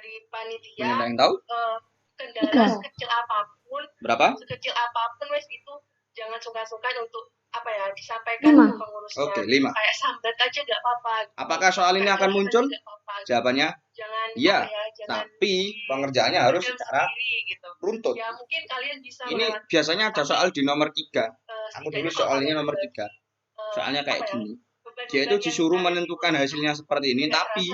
dari panitia. Ada yang tahu? Kendala sekecil apapun. Berapa? Sekecil apapun wes itu jangan sungkan-sungkan untuk disampaikan ke pengurusnya. Oke, 5. Kayak sambat aja nggak apa-apa. Apakah soal ini akan muncul? Jawabannya iya, tapi pengerjaannya harus secara runtut. Ya, mungkin kalian bisa ini biasanya ada soal di nomor 3. Aku dulu soalnya nomor 3. Soalnya kayak gini. Dia itu disuruh menentukan hasilnya seperti ini, tapi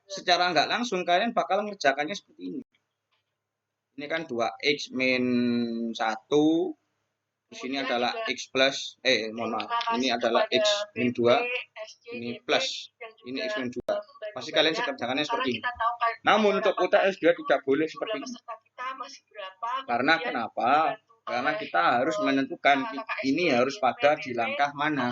secara nggak langsung kalian bakal mengerjakannya seperti ini. Ini kan 2x min 1. Di sini adalah x plus, ini adalah x min 2, ini plus, ini x min 2. Pasti kalian kerjakannya seperti ini. Namun untuk UTS 2 tidak boleh seperti ini. Karena kenapa? Karena kita harus menentukan ini harus pada di langkah mana.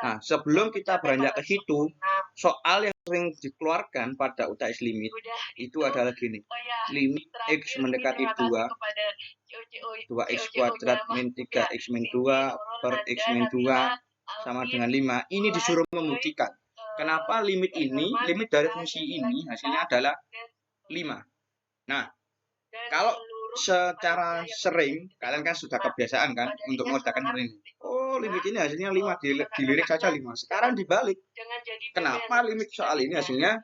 Nah, sebelum kita beranjak ke situ, soal yang sering dikeluarkan pada UTS limit itu adalah gini. Limit x mendekati 2x kuadrat min 3x min 2 per x min 2 sama dengan 5. Ini disuruh membuktikan. Kenapa limit dari fungsi ini hasilnya adalah 5. Nah, kalau secara sering, kalian kan sudah kebiasaan kan untuk mengerjakan ini. Oh, limit ini hasilnya 5, dilirik saja 5. Sekarang dibalik. Kenapa limit soal ini hasilnya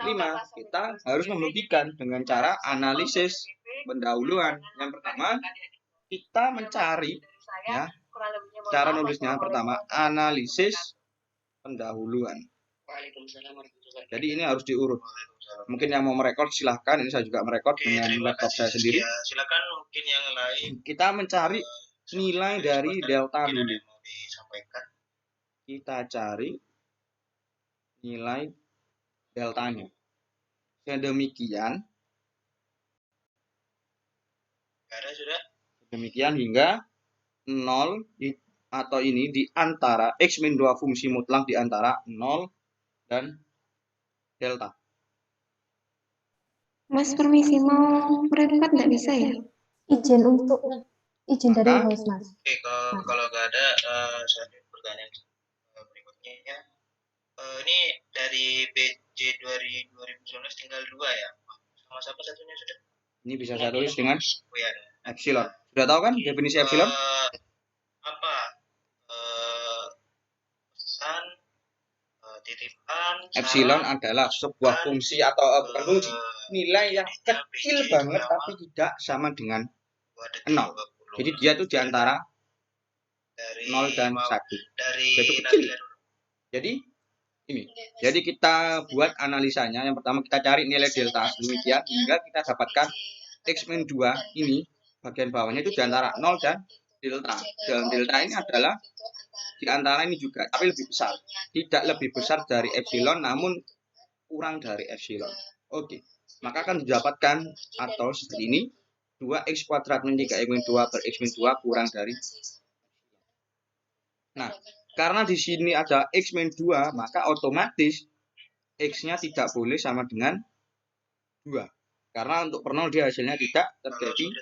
5? Kita harus membuktikan dengan cara analisis pendahuluan. Yang pertama, kita mencari ya, cara nulisnya pertama analisis pendahuluan. Jadi ini harus diurut. Mungkin yang mau merekod silahkan. Ini saya juga merekod dengan laptop saya sendiri. Silakan mungkin yang lain. Kita mencari nilai dari delta dulu. Kita cari nilai deltanya. Sedemikian hingga 0 atau ini di antara x min 2 fungsi mutlak di antara 0 dan delta. Mas, permisi, mau merekod nggak bisa ya? Izin dari host, Mas. Oke, kalau nggak ada, saya pertanyaan berikutnya ya. Ini dari BJ 2019 tinggal 2 ya. Sama siapa satunya sudah? Ini bisa saya tulis dengan epsilon. Sudah tahu kan definisi epsilon? Apa? Pesan, titipan. Epsilon adalah sebuah fungsi atau bukan fungsi, nilai yang kecil banget tapi tidak sama dengan 0. Jadi dia itu di antara 0 dan 1. Itu kecil. Jadi ini. Jadi kita buat analisanya. Yang pertama kita cari nilai delta sedemikian hingga kita dapatkan x min 2 ini bagian bawahnya itu di antara 0 dan delta. Dan delta ini adalah di antara ini juga, tapi lebih besar. Tidak lebih besar dari epsilon, namun kurang dari epsilon. Oke. Maka akan didapatkan atau seperti ini. 2x kuadrat min 3x min 2 per x min 2 kurang dari. Nah, karena di sini ada x min 2, maka otomatis x-nya tidak boleh sama dengan 2. Karena untuk per 0 dia hasilnya tidak terjadi.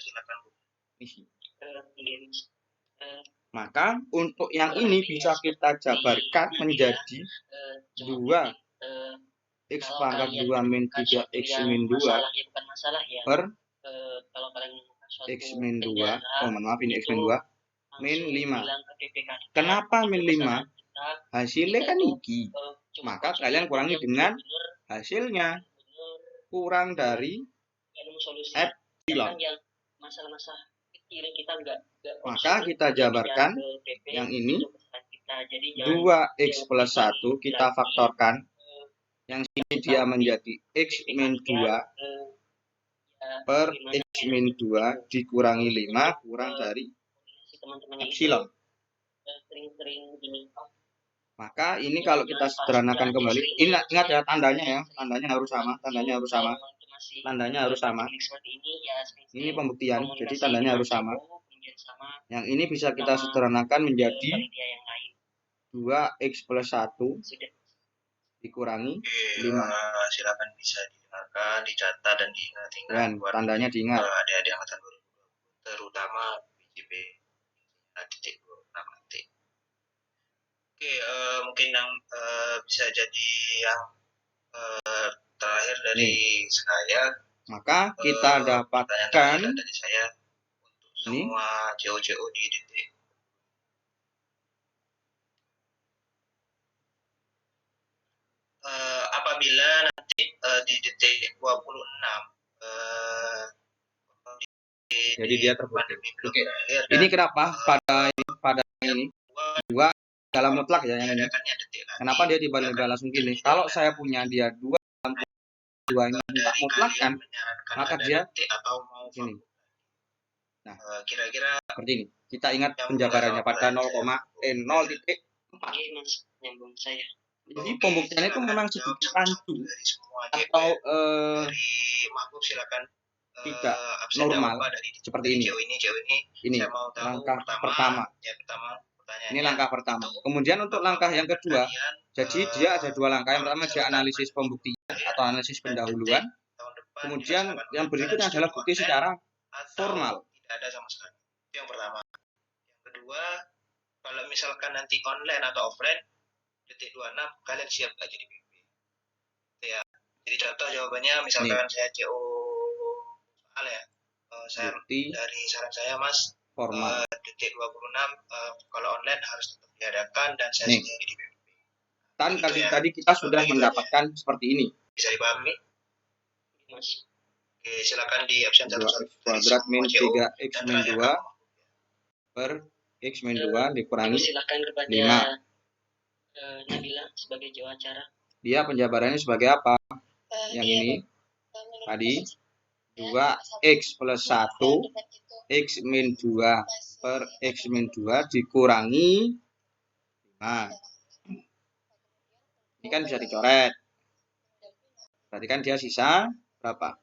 Maka untuk yang ini bisa kita jabarkan menjadi 2x pangkat 2 min 3x min 2 per x min 2. Maaf, ini x min 2 min 5. Kenapa min 5? Hasilnya kan iki. Maka kalian kurangi dengan hasilnya kurang dari epsilon. Maka kita jabarkan yang ini 2x plus 1 kita faktorkan. Yang sini dia menjadi x min 2 per x min 2 dikurangi 5 kurang dari epsilon. Maka ini kalau kita sederhanakan kembali, ingat ya tandanya ya, tandanya harus sama. Ini pembuktian, jadi tandanya harus sama. Yang ini bisa kita sederhanakan menjadi 2x plus 1 dikurangi 5. Silakan bisa didengarkan, dicatat dan diingat-ingat. Tandanya diingat. Adik-adik angkatan 2020, terutama BJP titik 26 nanti. Oke, mungkin yang bisa jadi yang terakhir dari saya, maka kita dapatkan dari saya untuk ini semua CO di detik. Apabila nanti di detik 26 jadi dia terbukti. Oke. Ini kenapa pada ini dua dalam mutlak ya yang ini. Kenapa dia tiba-tiba langsung gini? Kalau saya punya dia dua ini mutlak kan, maka dia ini. Nah, kira-kira seperti ini. Kita ingat penjabarannya pada 0,0.4. Jadi pembuktiannya itu memang sedikit rancu atau tidak normal seperti ini. Ini langkah pertama. Ini langkah pertama. Kemudian untuk langkah yang kedua, jadi dia ada dua langkah. Yang pertama dia analisis pembuktian atau analisis pendahuluan. Kemudian yang berikutnya adalah bukti secara formal. Tidak ada sama sekali. Itu yang pertama. Yang kedua, kalau misalkan nanti online atau offline, detik 26 kalian siap aja di PP. Ya. Jadi contoh jawabannya misalkan saya CO soal ya. Saya bukti dari saran saya Mas formal. Detik 26 kalau online harus tetap diadakan dan saya sendiri di PP. Dan tadi kita sudah mendapatkan seperti ini. Bisa dipahami? Mas. Oke, silakan di absen 1 kuadrat min 3x min 2 per x min 2 dikurangi 5. Nabila sebagai jawab acara. Dia penjabarannya sebagai apa? Yang ini tadi 2x plus 1 x min 2 per x min 2 dikurangi 5. Ini kan bisa dicoret. Berarti kan dia sisa berapa?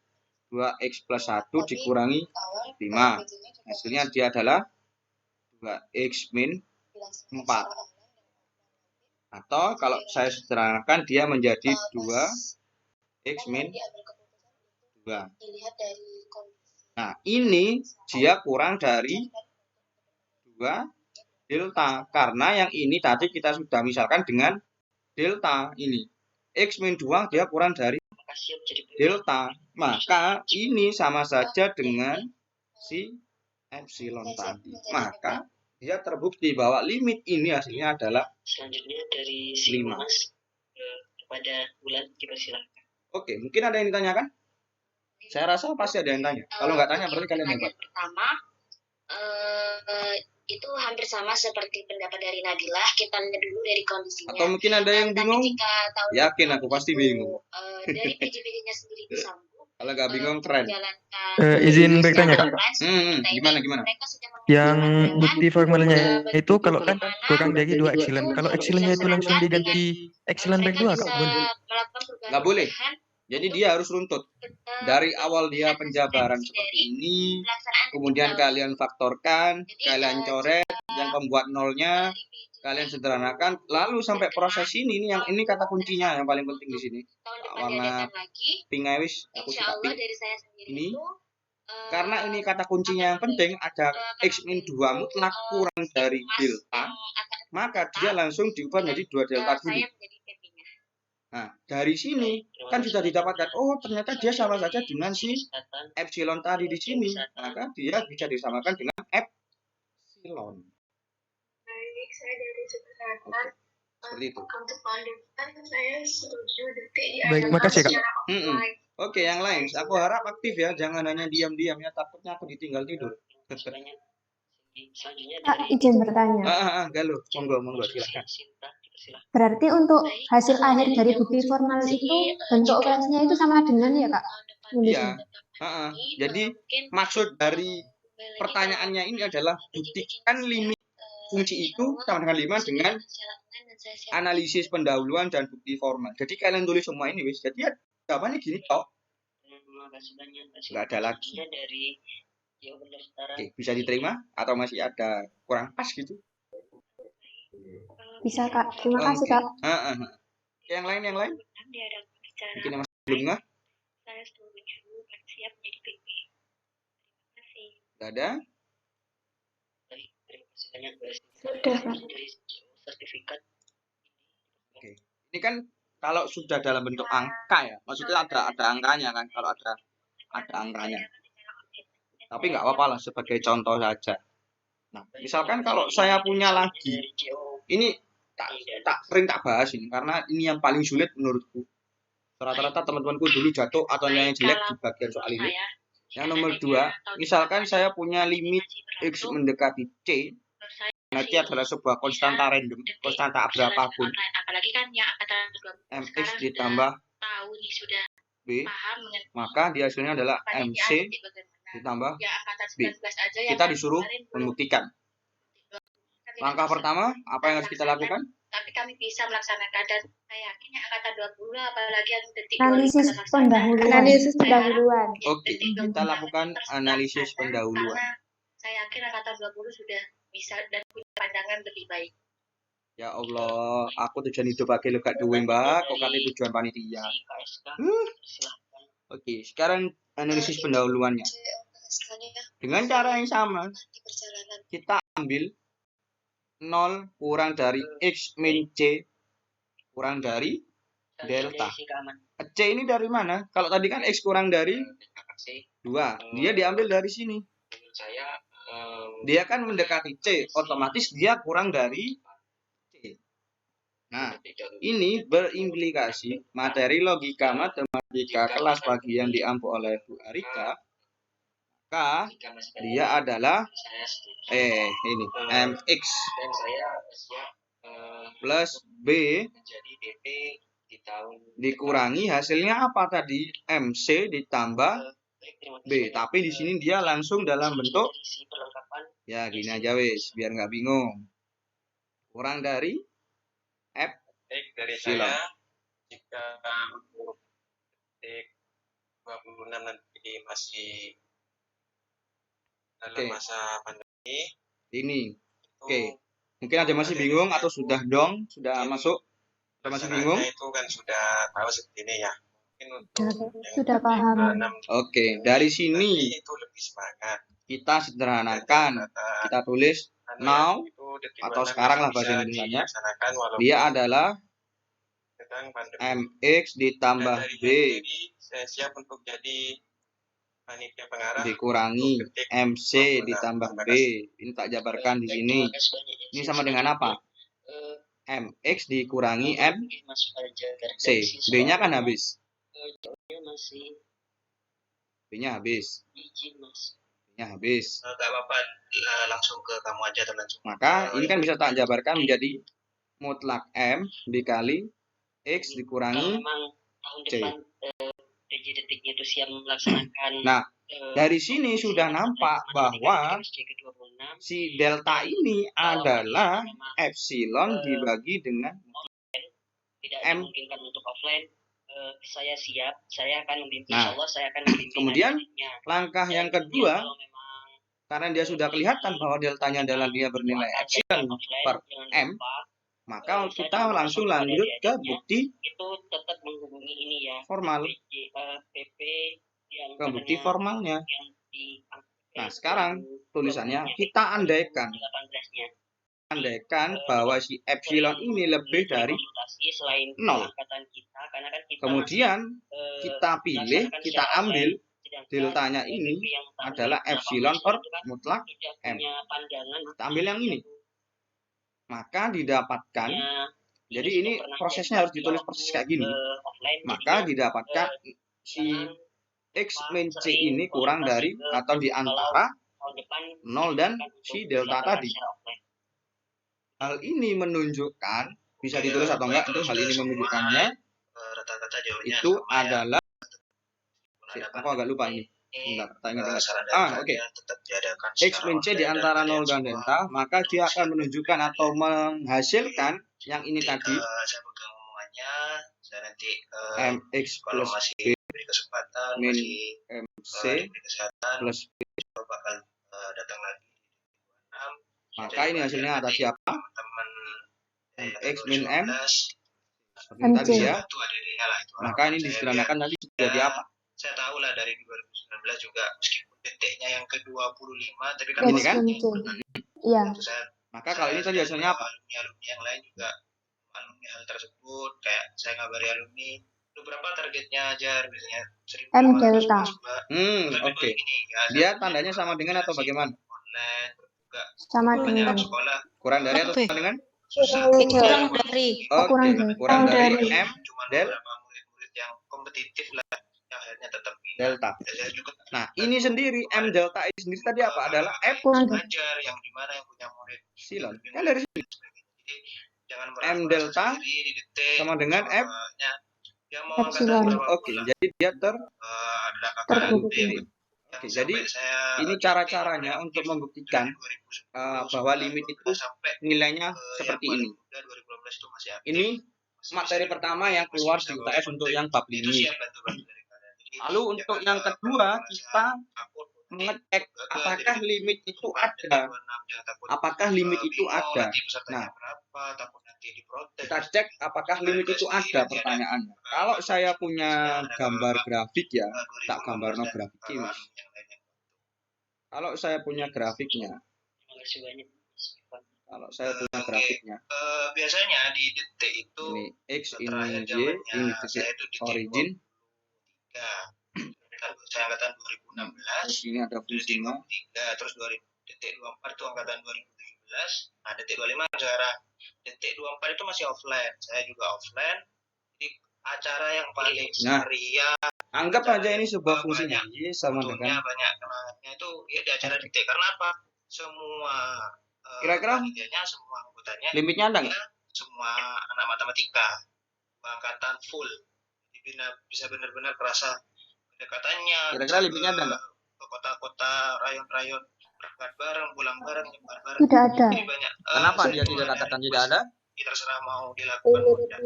2x plus 1 dikurangi 5. Hasilnya dia adalah 2x min 4. Atau kalau saya sederhanakan dia menjadi 2x min 2. Nah, ini dia kurang dari 2 delta. Karena yang ini tadi kita sudah misalkan dengan delta ini. X min 2 dia kurang dari delta. Maka ini sama saja dengan si epsilon tadi. Maka dia terbukti bahwa limit ini hasilnya adalah selanjutnya dari si 5. Mas kepada bulan dipersilakan. Oke, mungkin ada yang ditanyakan? Saya rasa pasti ada yang tanya. Kalau nggak tanya berarti kalian hebat. Pertama, itu hampir sama seperti pendapat dari Nadilah. Kita lihat dulu dari kondisinya. Atau mungkin ada yang bingung? Yakin aku pasti bingung. Dari PJJ-nya sendiri itu sanggup. Kalau nggak bingung keren. Izin bertanya Kak. Gimana? Yang bukti formalnya itu kalau kan kurang dari 2 epsilon. Kalau epsilonnya itu langsung diganti epsilon per 2 Kak, boleh? Nggak boleh. Jadi dia harus runtut. Dari awal dia penjabaran seperti ini, kemudian kalian faktorkan, kalian coret, yang pembuat nolnya, kalian sederhanakan, lalu sampai proses ini yang ini kata kuncinya yang paling penting di sini. Warna pink wis, aku suka pink. Ini karena ini kata kuncinya yang penting, ada x min 2 mutlak kurang dari delta, maka dia langsung diubah menjadi 2 delta dulu. Nah, dari sini kan sudah didapatkan, oh ternyata dia sama saja dengan si epsilon tadi di sini. Maka dia bisa disamakan dengan epsilon. Baik, saya dari Jakarta. Seperti itu. Untuk lanjutkan, saya setuju detik di Baik, makasih Kak. Oke, yang lain. Aku harap aktif ya, jangan hanya diam-diam ya, takutnya aku ditinggal tidur. Kak, izin bertanya. Galuh, monggo silakan. Berarti untuk hasil akhir dari bukti formal itu bentuk operasinya itu sama dengan ya Kak? Iya. Jadi maksud dari pertanyaannya ini adalah buktikan limit fungsi itu sama dengan 5 dengan analisis pendahuluan dan bukti formal. Jadi kalian tulis semua ini wis. Jadi jawabannya gini toh. Nggak ada lagi. Oke, bisa diterima atau masih ada kurang pas gitu? Bisa Kak, terima kasih Kak. Yang lain? Mungkin yang masih belum nggak? Saya setuju, siap jadi PP. Terima kasih. Nggak ada? Sudah Kak. Sertifikat. Oke. Ini kan kalau sudah dalam bentuk angka ya, maksudnya ada angkanya kan, kalau ada angkanya. Tapi nggak apa-apa lah, sebagai contoh saja. Nah, misalkan kalau saya punya lagi, ini sering tak bahas ini, karena ini yang paling sulit menurutku. Rata-rata teman-temanku dulu jatuh atau yang jelek di bagian soal ini. Yang nomor 2, misalkan saya punya limit X mendekati C, nanti adalah sebuah konstanta random, konstanta berapapun. Apalagi kan yang angkatan MX ditambah B, maka di hasilnya adalah MC ditambah B. Kita disuruh membuktikan. Langkah pertama, apa yang harus kita lakukan? Tapi kami bisa melaksanakan, dan saya yakin yang angkatan 20 apalagi yang detik Analisis 20 pendahuluan. Analisis pendahuluan. Oke, kita lakukan analisis pendahuluan. Karena saya yakin angkatan 20 sudah bisa dan punya pandangan lebih baik. Ya Allah, aku tujuan hidup bagi lo gak duwe mbak, kok kate tujuan panitia. Oke, sekarang analisis pendahuluannya. Dengan cara yang sama, kita ambil 0 kurang dari X min C kurang dari delta. C ini dari mana? Kalau tadi kan X kurang dari 2, dia diambil dari sini. Dia kan mendekati C, otomatis dia kurang dari C. Nah, ini berimplikasi materi logika matematika kelas pagi yang diampu oleh Bu Arika, maka dia adalah ini MX plus B dikurangi hasilnya apa tadi? MC ditambah B. Tapi di sini dia langsung dalam bentuk ya gini aja wis, biar nggak bingung. Kurang dari F dari silon. saya, jika untuk detik 26 nanti masih dalam masa pandemi ini. Oke. Mungkin ada masih bingung atau sudah dong, sudah masuk? Sudah masih bingung? Itu kan sudah tahu seperti ini ya. Mungkin untuk sudah paham. Oke, dari sini itu lebih semangat. Kita sederhanakan, kita tulis now atau sekarang lah bahasa Indonesianya. Dia adalah MX ditambah B saya siap untuk jadi panitia pengarah dikurangi MC ditambah B. Ini tak jabarkan di sini. Ini sama dengan apa? MX dikurangi MC. B-nya kan habis. B-nya habis. B-nya habis. Enggak apa-apa, langsung ke kamu aja atau langsung. Maka ini kan bisa tak jabarkan menjadi mutlak M dikali X dikurangi C. detiknya itu siap melaksanakan. Nah, dari sini sudah nampak bahwa si delta ini adalah epsilon dibagi dengan tidak M. dimungkinkan untuk offline. Saya siap, saya akan membimbing. Nah, Insyaallah saya akan membimbing. Kemudian langkah yang kedua, karena dia sudah kelihatan bahwa deltanya adalah dia bernilai epsilon per M, maka kita langsung lanjut ke bukti itu tetap menghubungi ini ya, formal. PP Ke bukti formalnya. Nah, sekarang tulisannya kita andaikan bahwa si epsilon ini lebih dari 0. Kemudian kita pilih, kita ambil deltanya ini adalah epsilon per mutlak M. Kita ambil yang ini. Maka didapatkan, jadi ini prosesnya harus ditulis persis kayak gini. Maka didapatkan si X min C ini kurang dari atau di antara 0 dan si delta tadi. Hal ini menunjukkan, bisa ditulis atau enggak, itu hal ini menunjukkannya itu adalah, aku agak lupa ini. Bentar, tanya. Oke. X min C di antara 0 dan delta, maka dia akan menunjukkan atau menghasilkan yang ini tadi. MX plus B min MC plus B. Maka ini hasilnya ada siapa? MX min M seperti tadi ya. Maka ini disederhanakan nanti jadi apa? Saya tahu lah dari 2019 juga meskipun detiknya yang ke-25 tapi kan ini kan? Iya. Maka kalau ini tadi hasilnya apa? Alumni yang lain juga alumni hal tersebut, kayak saya ngabari alumni lu berapa targetnya aja, biasanya M delta. 1.500 Mbak. Oke. Gini, ya, Dia tandanya sama dengan atau bagaimana? Online juga Sama banyak dengan. sekolah Kurang dari atau sama dengan? susah. Kurang dari. Oke, kurang dari M Cuma del beberapa murid-murid yang kompetitif lah yang akhirnya tetap minat. delta. Saya juga Nah, ini sendiri M delta ini sendiri tadi apa? Adalah F Kurang dari. ngajar yang dimana yang punya murid silon. Kan dari sini. jadi jangan M delta sama dengan F yang mau Epsilon. Oke, jadi dia ada Terbukti. Oke, jadi ini cara-caranya untuk membuktikan bahwa limit itu nilainya seperti ini. 2012 itu masih Ini materi pertama yang keluar di UTS untuk yang bab limit. Lalu untuk yang kedua kita mengecek apakah limit itu ada. Apakah limit itu ada? Nah, kita cek apakah limit itu ada pertanyaannya. Kalau saya punya gambar grafik ya, tak gambar no grafik ini. Kalau saya punya grafiknya, biasanya di detik itu ini X, ini Y, ini titik origin. Saya angkatan 2016. Ini ada fungsinya. Terus detik 24 itu angkatan 2017. Nah, detik 25 sekarang. Detik 24 itu masih offline. Saya juga offline. Jadi acara yang paling meriah. Anggap aja ini sebuah fungsinya. Y sama dengan banyak kenangannya itu ya di acara detik. Karena apa? Semua kira-kira semua anggotanya limitnya ada nggak? Semua anak matematika angkatan full. Jadi bisa benar-benar kerasa pendekatannya. Kira-kira limitnya ada nggak? Ke kota-kota, rayon-rayon, berangkat bareng, pulang bareng, nyebar bareng. Tidak ada. Jadi banyak. Kenapa dia tidak katakan tidak ada? Kita terserah mau dilakukan.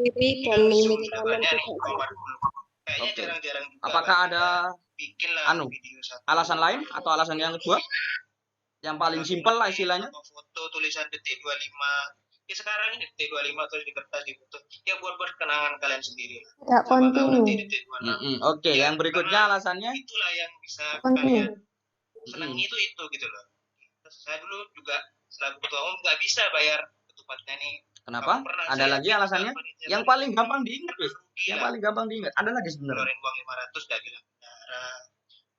Diri dan limit kanan Kayaknya Oke. jarang-jarang juga. Apakah ada bikinlah video alasan lain atau alasan yang kedua? Yang paling simpel lah istilahnya. Foto tulisan detik 25. Ya sekarang ini detik 25 terus di kertas di foto. Ya buat kenangan kalian sendiri. Tidak kontinu. Oke, yang berikutnya alasannya itulah yang bisa kontinu. senangi itu gitu loh. Saya dulu juga selaku ketua umum nggak bisa bayar ketupatnya nih. Kenapa? Ada lagi alasannya? Yang paling gampang diingat, guys. Yang paling gampang diingat. Ada lagi sebenarnya. Keluarin uang 500 nggak bilang bendara.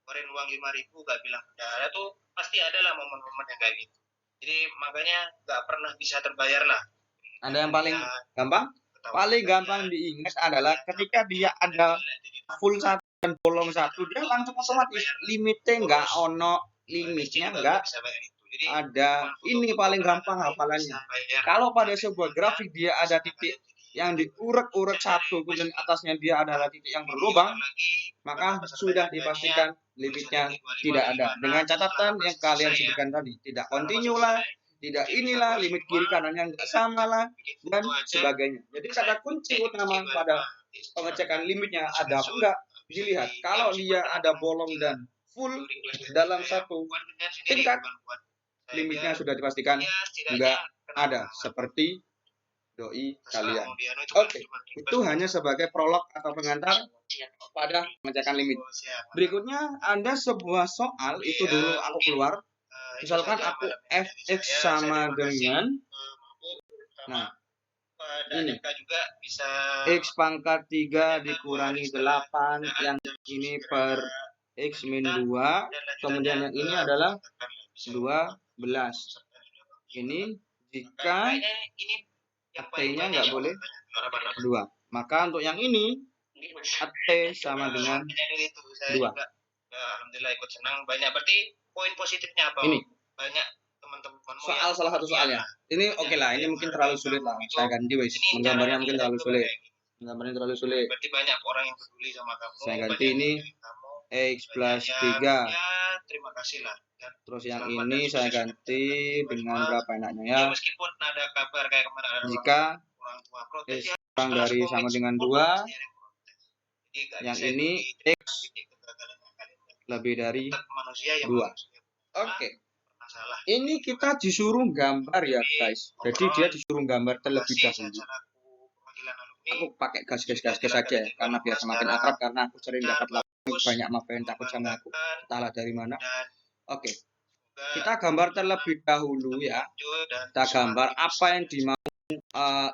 Keluarin uang 5.000 nggak bilang bendara tuh pasti ada lah momen-momen yang kayak gitu. Jadi makanya nggak pernah bisa terbayar lah. Ada yang paling gampang? Paling gampang diingat adalah ketika dia ada full 1 dan bolong 1, dia langsung otomatis limitnya nggak ono, limitnya nggak ada. Ini paling gampang hafalannya. Kalau pada sebuah grafik dia ada titik yang diurek-urek 1, kemudian atasnya dia adalah titik yang berlubang, maka sudah dipastikan limitnya tidak ada. Dengan catatan yang kalian sebutkan tadi, tidak kontinu lah, tidak inilah, limit kiri kanannya nggak sama lah, dan sebagainya. Jadi kata kunci utama pada pengecekan limitnya ada apa enggak, dilihat. Kalau dia ada bolong dan full dalam satu tingkat, limitnya sudah dipastikan enggak ada, seperti doi kalian. Oke, itu hanya sebagai prolog atau pengantar pada pengecekan limit. Berikutnya ada sebuah soal, itu dulu aku keluar. Misalkan aku fx sama dengan, nah ini x pangkat 3 dikurangi 8, yang ini per x min 2, kemudian yang ini adalah 12. Ini jika AT-nya nggak boleh 2, maka untuk yang ini AT sama dengan 2. Alhamdulillah ikut senang banyak. Berarti poin positifnya apa? Ini banyak teman-teman soal salah satu soalnya. Ini oke lah, ini mungkin terlalu sulit lah. Saya ganti wes. Menggambarnya mungkin terlalu sulit. Menggambarnya terlalu sulit. Berarti banyak orang yang peduli sama kamu. Saya ganti ini x plus 3. Ya, terima kasih lah. Terus yang ini saya ganti dengan berapa enaknya ya. Meskipun ada kabar kayak kemarin ada jika orang tua protes, x kurang dari sama dengan 2, yang ini x lebih dari 2. Oke. Ini kita disuruh gambar ya guys. Jadi dia disuruh gambar terlebih dahulu. Aku pakai gas aja ya, karena biar semakin akrab, karena aku sering dapat laporan banyak maba yang takut sama aku, entahlah dari mana. Oke. Kita gambar terlebih dahulu ya. Kita gambar apa yang dimau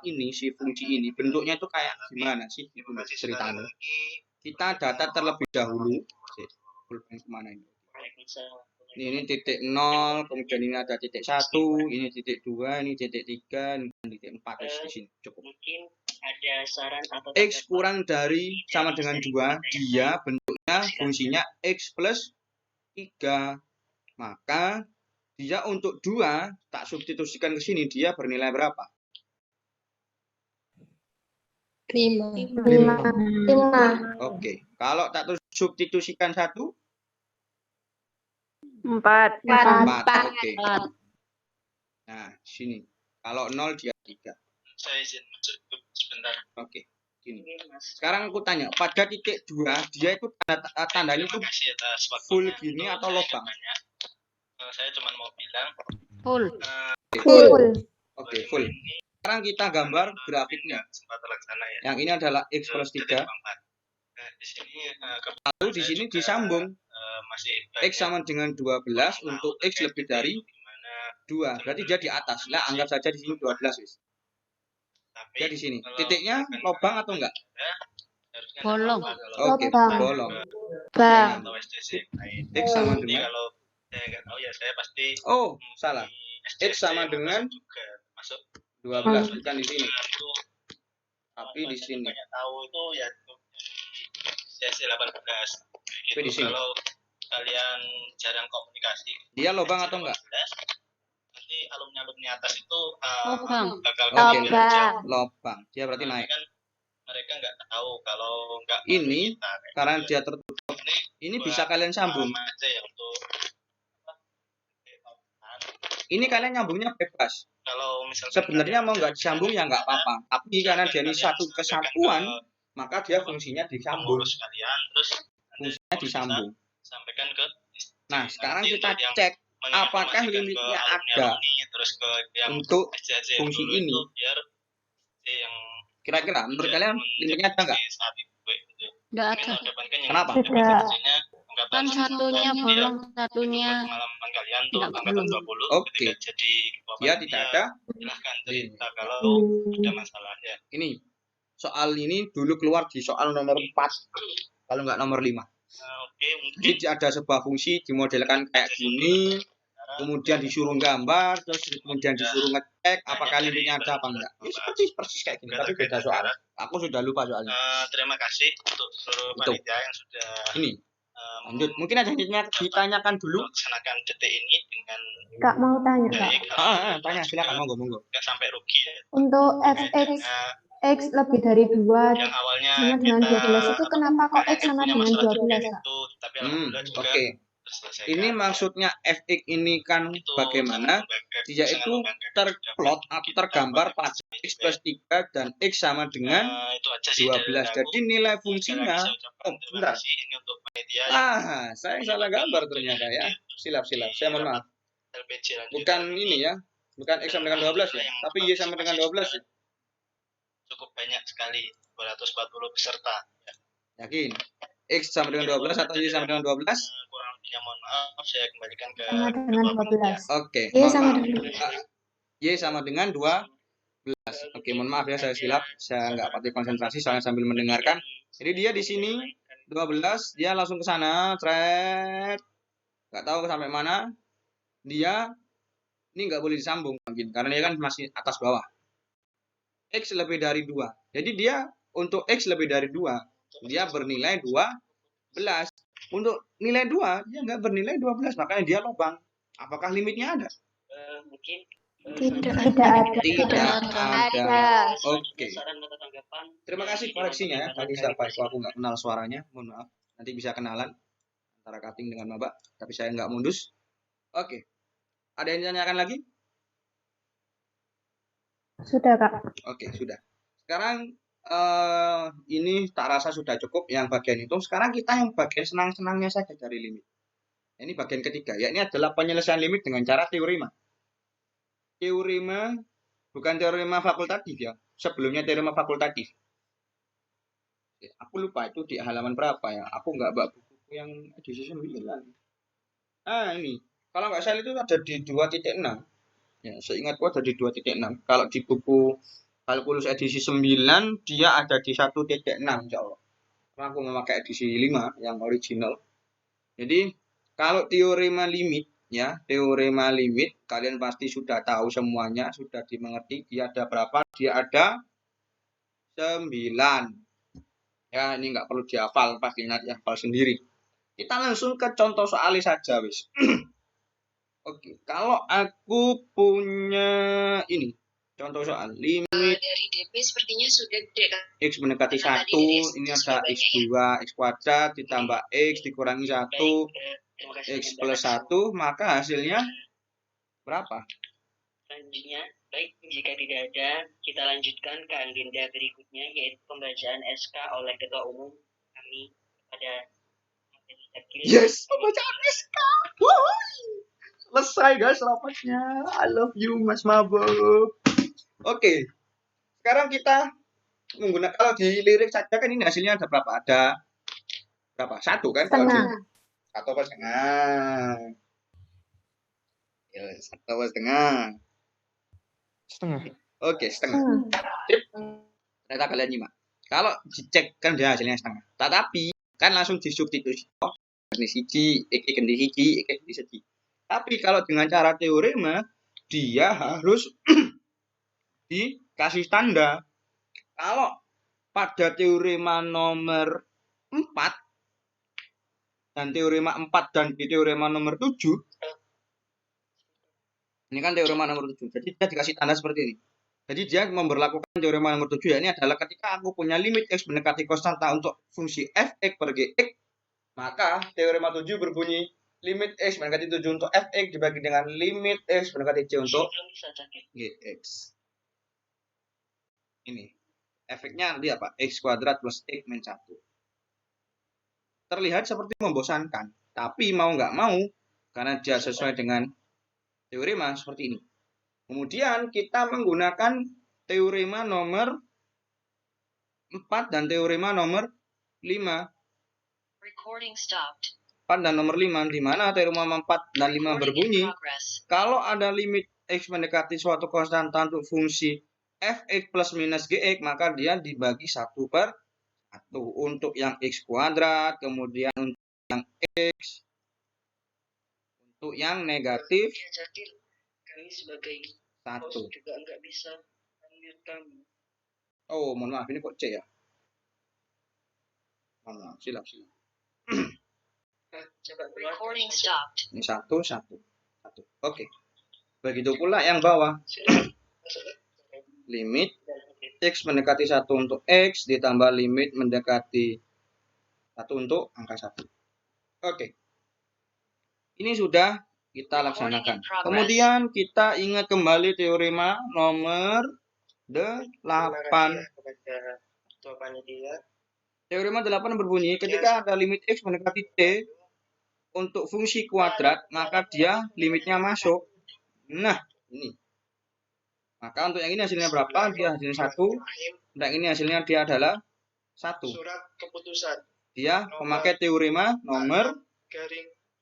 ini si fungsi ini bentuknya itu kayak gimana sih itu ceritanya. Kita data terlebih dahulu. Kemana ini? Ini titik 0, kemudian ini ada titik 1, ini titik 2, ini titik 3, ini titik 4 di sini cukup. Mungkin ada saran atau X kurang dari sama dengan 2, dia bentuknya fungsinya X plus 3. Maka dia untuk 2 tak substitusikan ke sini, dia bernilai berapa? 5. Oke, kalau tak substitusikan 1? 4. 4. Oke. Nah, sini. Kalau 0 dia 3. Saya izin masuk sebentar. Oke. Gini. Sekarang aku tanya, pada titik 2 dia itu tandanya itu full gini atau lubang? Saya cuma mau bilang Full. Oke, full. Sekarang kita gambar grafiknya. Yang ini adalah X plus 3. Lalu di sini disambung. X sama dengan 12 untuk X lebih dari 2. Berarti dia di atas. Nah, anggap saja di sini 12, wis. Dia di sini. Titiknya lubang atau enggak? Bolong. Oke, bolong. X sama dengan kalau saya nggak tahu ya saya pasti salah. X sama dengan 12, bukan di sini. Tapi di sini. Banyak tahu itu ya sesi 18. Tapi di sini. Kalau kalian jarang komunikasi. Dia lubang atau enggak? Nanti alumni atas itu bakal lubang. Dia berarti naik. Kan mereka nggak tahu kalau nggak ini karena dia tertutup. Ini bisa kalian sambung. Ini kalian nyambungnya bebas. Kalau sebenarnya mau nggak disambung ya nggak apa-apa. Tapi karena dia ini satu kesatuan, maka dia fungsinya disambung. Fungsinya disambung. Sampaikan ke nah, sekarang kita cek apakah limitnya ada untuk fungsi ini. Kira-kira menurut kalian limitnya ada nggak? Nggak ada. Kenapa? Kan satunya bolong, satunya nggak bolong. Oke. Dia tidak ada. Kalau ada masalah ya. Ini soal ini dulu keluar di soal nomor 4 kalau nggak nomor 5. Jadi ada sebuah fungsi dimodelkan kayak gini, kemudian disuruh gambar, terus kemudian disuruh ngecek apakah limitnya ada apa enggak. Ya, seperti persis kayak gini, tapi beda soal. Aku sudah lupa soalnya. Terima kasih untuk seluruh panitia yang sudah ini. Lanjut, mungkin ada yang ditanyakan dulu. Laksanakan detik ini dengan Kak mau tanya, Kak. Tanya silakan, monggo. Nggak sampai rugi ya. Untuk X lebih dari 2 sama dengan 12 itu kenapa kok X sama dengan 12, Kak? Oke. Ini maksudnya fx ini kan bagaimana dia itu terplot atau tergambar pada X plus 3 dan X sama dengan 12. Jadi nilai fungsinya bentar. Saya salah gambar ternyata ya. Silap. Saya mohon maaf. Bukan ini ya. Bukan X sama dengan 12 ya. Tapi Y sama dengan 12 ya. Cukup banyak sekali 240 peserta. Yakin? X sama dengan 12 atau Y sama dengan 12? Kurang lebihnya mohon maaf, saya kembalikan ke sama dengan 12. Oke. Y sama dengan 12. Oke, mohon maaf ya saya silap. Saya nggak pati konsentrasi soalnya sambil mendengarkan. Jadi dia di sini 12, dia langsung ke sana, thread. Nggak tahu sampai mana. Dia ini nggak boleh disambung mungkin karena dia kan masih atas bawah. X lebih dari 2. Jadi dia untuk X lebih dari 2, dia bernilai 12. Untuk nilai 2, dia nggak bernilai 12, makanya dia lubang. Apakah limitnya ada? Mungkin Tidak ada. Oke. Terima kasih koreksinya ya. Tadi siapa itu aku nggak kenal suaranya. Mohon maaf. Nanti bisa kenalan antara cutting dengan Maba, tapi saya nggak mundus. Oke. Ada yang ditanyakan lagi? Sudah, Kak. Oke, sudah. Sekarang ini tak rasa sudah cukup yang bagian itu. Sekarang kita yang bagian senang-senangnya saja dari limit. Ini bagian ketiga. Ya, ini adalah penyelesaian limit dengan cara teorema. Teorema bukan teorema fakultatif ya. Sebelumnya teorema fakultatif. Aku lupa itu di halaman berapa ya. Aku nggak bawa buku yang edisi 9. Ini. Kalau nggak salah itu ada di 2.6. Ya, seingatku ada di 2.6. Kalau di buku kalkulus edisi 9 dia ada di 1.6 insyaallah. Karena aku memakai edisi 5 yang original. Jadi kalau teorema limit ya, teorema limit kalian pasti sudah tahu semuanya, sudah dimengerti. Dia ada berapa? Dia ada 9. Ya, ini nggak perlu dihafal, pasti nanti hafal sendiri. Kita langsung ke contoh soalnya saja, wis. Oke, kalau aku punya ini, contoh soal limit Dari DP sepertinya sudah gede kan? X mendekati 1, ini ada X2, X kuadrat, ditambah X, dikurangi 1, X plus 1, maka hasilnya berapa? Selanjutnya, baik jika tidak ada, kita lanjutkan ke agenda berikutnya, yaitu pembacaan SK oleh Ketua Umum kami kepada Yes, pembacaan SK. Selesai guys rapatnya. I love you Mas Mabuk. Oke. Sekarang kita menggunakan, kalau di lirik saja kan ini hasilnya ada berapa? Ada berapa? 1 kan? Setengah. 1,5. Ya, 1,5. Setengah. Oke, setengah. Ternyata kalian nyimak. Kalau dicek kan dia hasilnya setengah. Tetapi kan langsung disubstitusi. Oh, ganti siji, iki ganti siji, iki ganti siji. Tapi kalau dengan cara teorema, dia harus dikasih tanda. Kalau pada teorema nomor 4 dan teorema 4 dan di teorema nomor 7, ini kan teorema nomor 7. Jadi dia dikasih tanda seperti ini. Jadi dia memberlakukan teorema nomor 7 ya, ini adalah ketika aku punya limit X mendekati konstanta untuk fungsi fx per gx, maka teorema 7 berbunyi limit X mendekati 7 untuk fx dibagi dengan limit X mendekati C untuk gx. Ini efeknya nanti apa? X kuadrat plus X min 1. Terlihat seperti membosankan, tapi mau nggak mau, karena dia sesuai dengan teorema seperti ini. Kemudian kita menggunakan teorema nomor 4 dan teorema nomor 5. 4 dan nomor 5, di mana teorema 4 dan 5 berbunyi, kalau ada limit X mendekati suatu konstanta untuk fungsi fx plus minus gx, maka dia dibagi 1 per 1. Untuk yang X kuadrat, kemudian untuk yang X, untuk yang negatif kami sebagai 1. juga nggak bisa unmute kami. Oh, mohon maaf, ini kok C ya? Mohon maaf, silap. Ini 1. Oke. Begitu pula yang bawah. Limit X mendekati 1 untuk X ditambah limit mendekati 1 untuk angka 1. Oke. Ini sudah kita laksanakan. Kemudian kita ingat kembali teorema nomor 8. Teorema 8 berbunyi, ketika ada limit X mendekati T untuk fungsi kuadrat, maka dia limitnya masuk. Nah, ini. Maka untuk yang ini hasilnya berapa? Dia hasilnya 1. Untuk yang ini hasilnya dia adalah 1. Surat keputusan. Dia memakai teorema nomor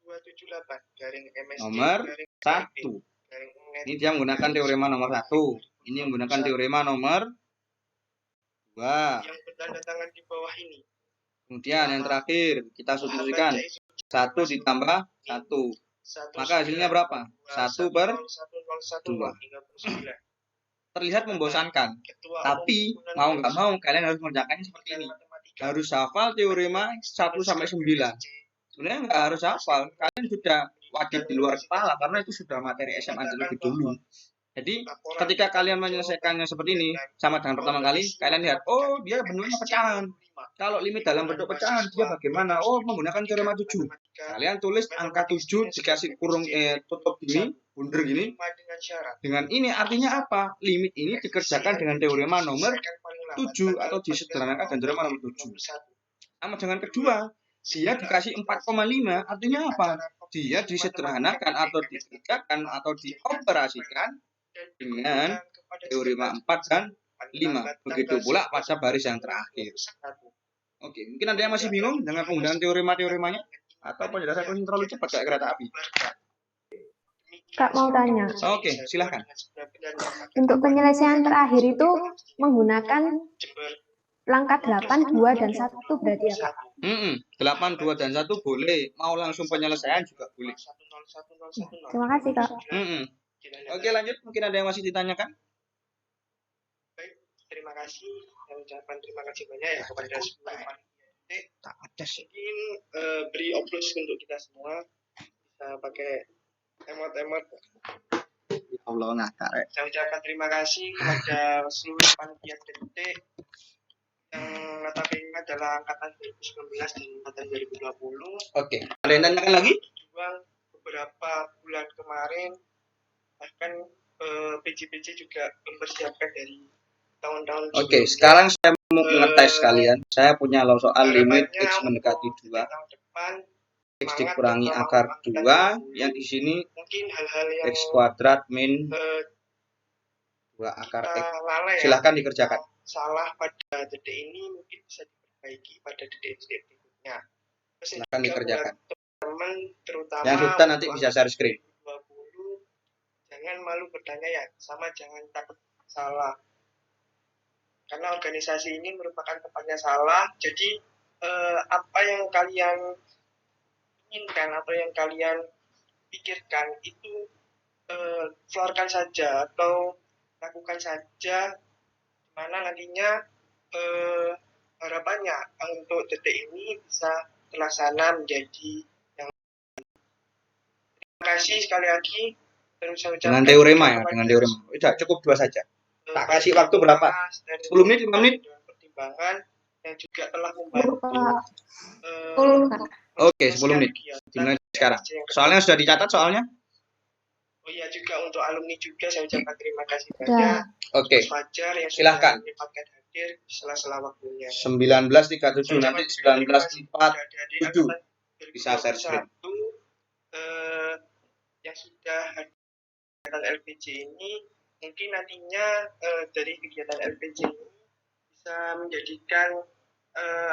278 MSD nomor 1. Ini dia menggunakan teorema nomor 1. Ini menggunakan teorema nomor 2. Yang bertanda tangan di bawah ini. Kemudian yang terakhir kita substitusikan 1 ditambah 1. Maka hasilnya berapa? 1 per 2. Terlihat membosankan. Tapi mau nggak mau kalian harus mengerjakannya seperti ini. Harus hafal teorema 1 sampai 9. Sebenarnya nggak harus hafal, kalian sudah wajib di luar kepala karena itu sudah materi SMA terlebih dulu. Jadi ketika kalian menyelesaikannya seperti ini sama dengan pertama kali, kalian lihat, oh dia bentuknya pecahan. Kalau limit dalam bentuk pecahan dia bagaimana? Oh menggunakan teorema 7. Kalian tulis angka 7 dikasih kurung tutup gini, bundar gini. Dengan ini artinya apa? Limit ini dikerjakan dengan teorema nomor 7 atau disederhanakan dengan teorema nomor 7. Sama dengan kedua, dia dikasih 4,5, artinya apa? Dia disederhanakan atau dikerjakan atau dioperasikan dengan teorema 4 dan 5. Begitu pula pada baris yang terakhir. Oke, mungkin ada yang masih bingung dengan penggunaan teorema-teoremanya? Atau penjelasan terlalu cepat kayak kereta api? Kak mau tanya. Oke, silahkan. Untuk penyelesaian terakhir itu menggunakan langkah 8, 2, dan 1 berarti ya, Kak? 8, 2, dan 1 boleh. Mau langsung penyelesaian juga boleh. Terima kasih, Kak. Oke, lanjut. Mungkin ada yang masih ditanyakan? Baik, terima kasih. Saya ucapkan terima kasih banyak ya kepada semua mungkin beri oplos untuk kita semua. Bisa pakai emot-emot. Ya Allah, ngakak. Saya ucapkan terima kasih kepada seluruh panitia detik yang notabene adalah angkatan 2019 dan angkatan 2020. Oke. Ada yang tanyakan lagi? Beberapa bulan kemarin bahkan PJ juga mempersiapkan dari tahun-tahun sebelumnya. Oke, sekarang saya mau ngetes kalian. Saya punya soal limit X mendekati 2. X dikurangi akar 2, yang di sini mungkin hal-hal yang X kuadrat min 2 akar X. Silahkan dikerjakan. Salah pada detik ini mungkin bisa diperbaiki pada detik-detik berikutnya. Silahkan dikerjakan. Teman terutama yang sudah nanti bisa share screen. 20, jangan malu bertanya ya, sama jangan takut salah. Karena organisasi ini merupakan tempatnya salah, jadi apa yang kalian inginkan atau yang kalian pikirkan itu keluarkan saja atau lakukan saja, mana nantinya harapannya untuk detik ini bisa terlaksana menjadi yang. Terima kasih sekali lagi. Dengan teorema ya, dengan teorema. Udah cukup 2 saja. Tak kasih waktu berapa? 10 menit, 5 menit? Pertimbangan yang juga telah membantu. Oke, 10 menit. Dimulai sekarang. Soalnya sudah dicatat soalnya? Oh iya, juga untuk alumni juga saya ucapkan terima kasih banyak. Oke. Fajar yang silahkan. menyempatkan hadir sela-sela waktunya. 19.37 nanti 19.47 bisa share screen. Yang sudah hadir kegiatan LPJ ini mungkin nantinya dari kegiatan LPJ ini bisa menjadikan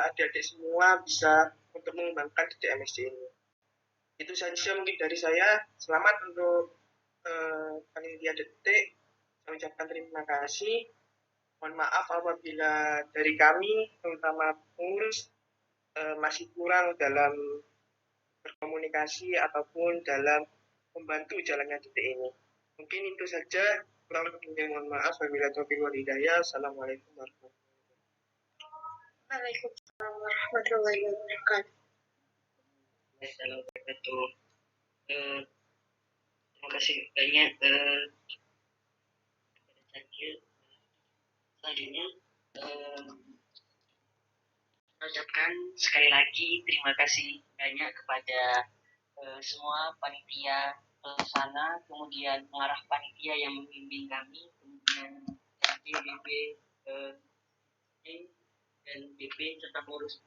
adik-adik semua bisa untuk mengembangkan di MSc ini. Itu saja mungkin dari saya. Selamat untuk panitia detik. Saya ucapkan terima kasih. Mohon maaf apabila dari kami, terutama pengurus, masih kurang dalam berkomunikasi ataupun dalam membantu jalannya detik ini. Mungkin itu saja. Kurang lebihnya mohon maaf. Wabillahi taufiq wal hidayah. Assalamualaikum warahmatullahi wabarakatuh. Waalaikumsalam warahmatullahi wabarakatuh. Terima kasih banyak kepada saya. Selanjutnya saya ucapkan sekali lagi terima kasih banyak kepada semua panitia pelaksana, kemudian pengarah panitia yang membimbing kami, kemudian BP, dan BP serta pengurus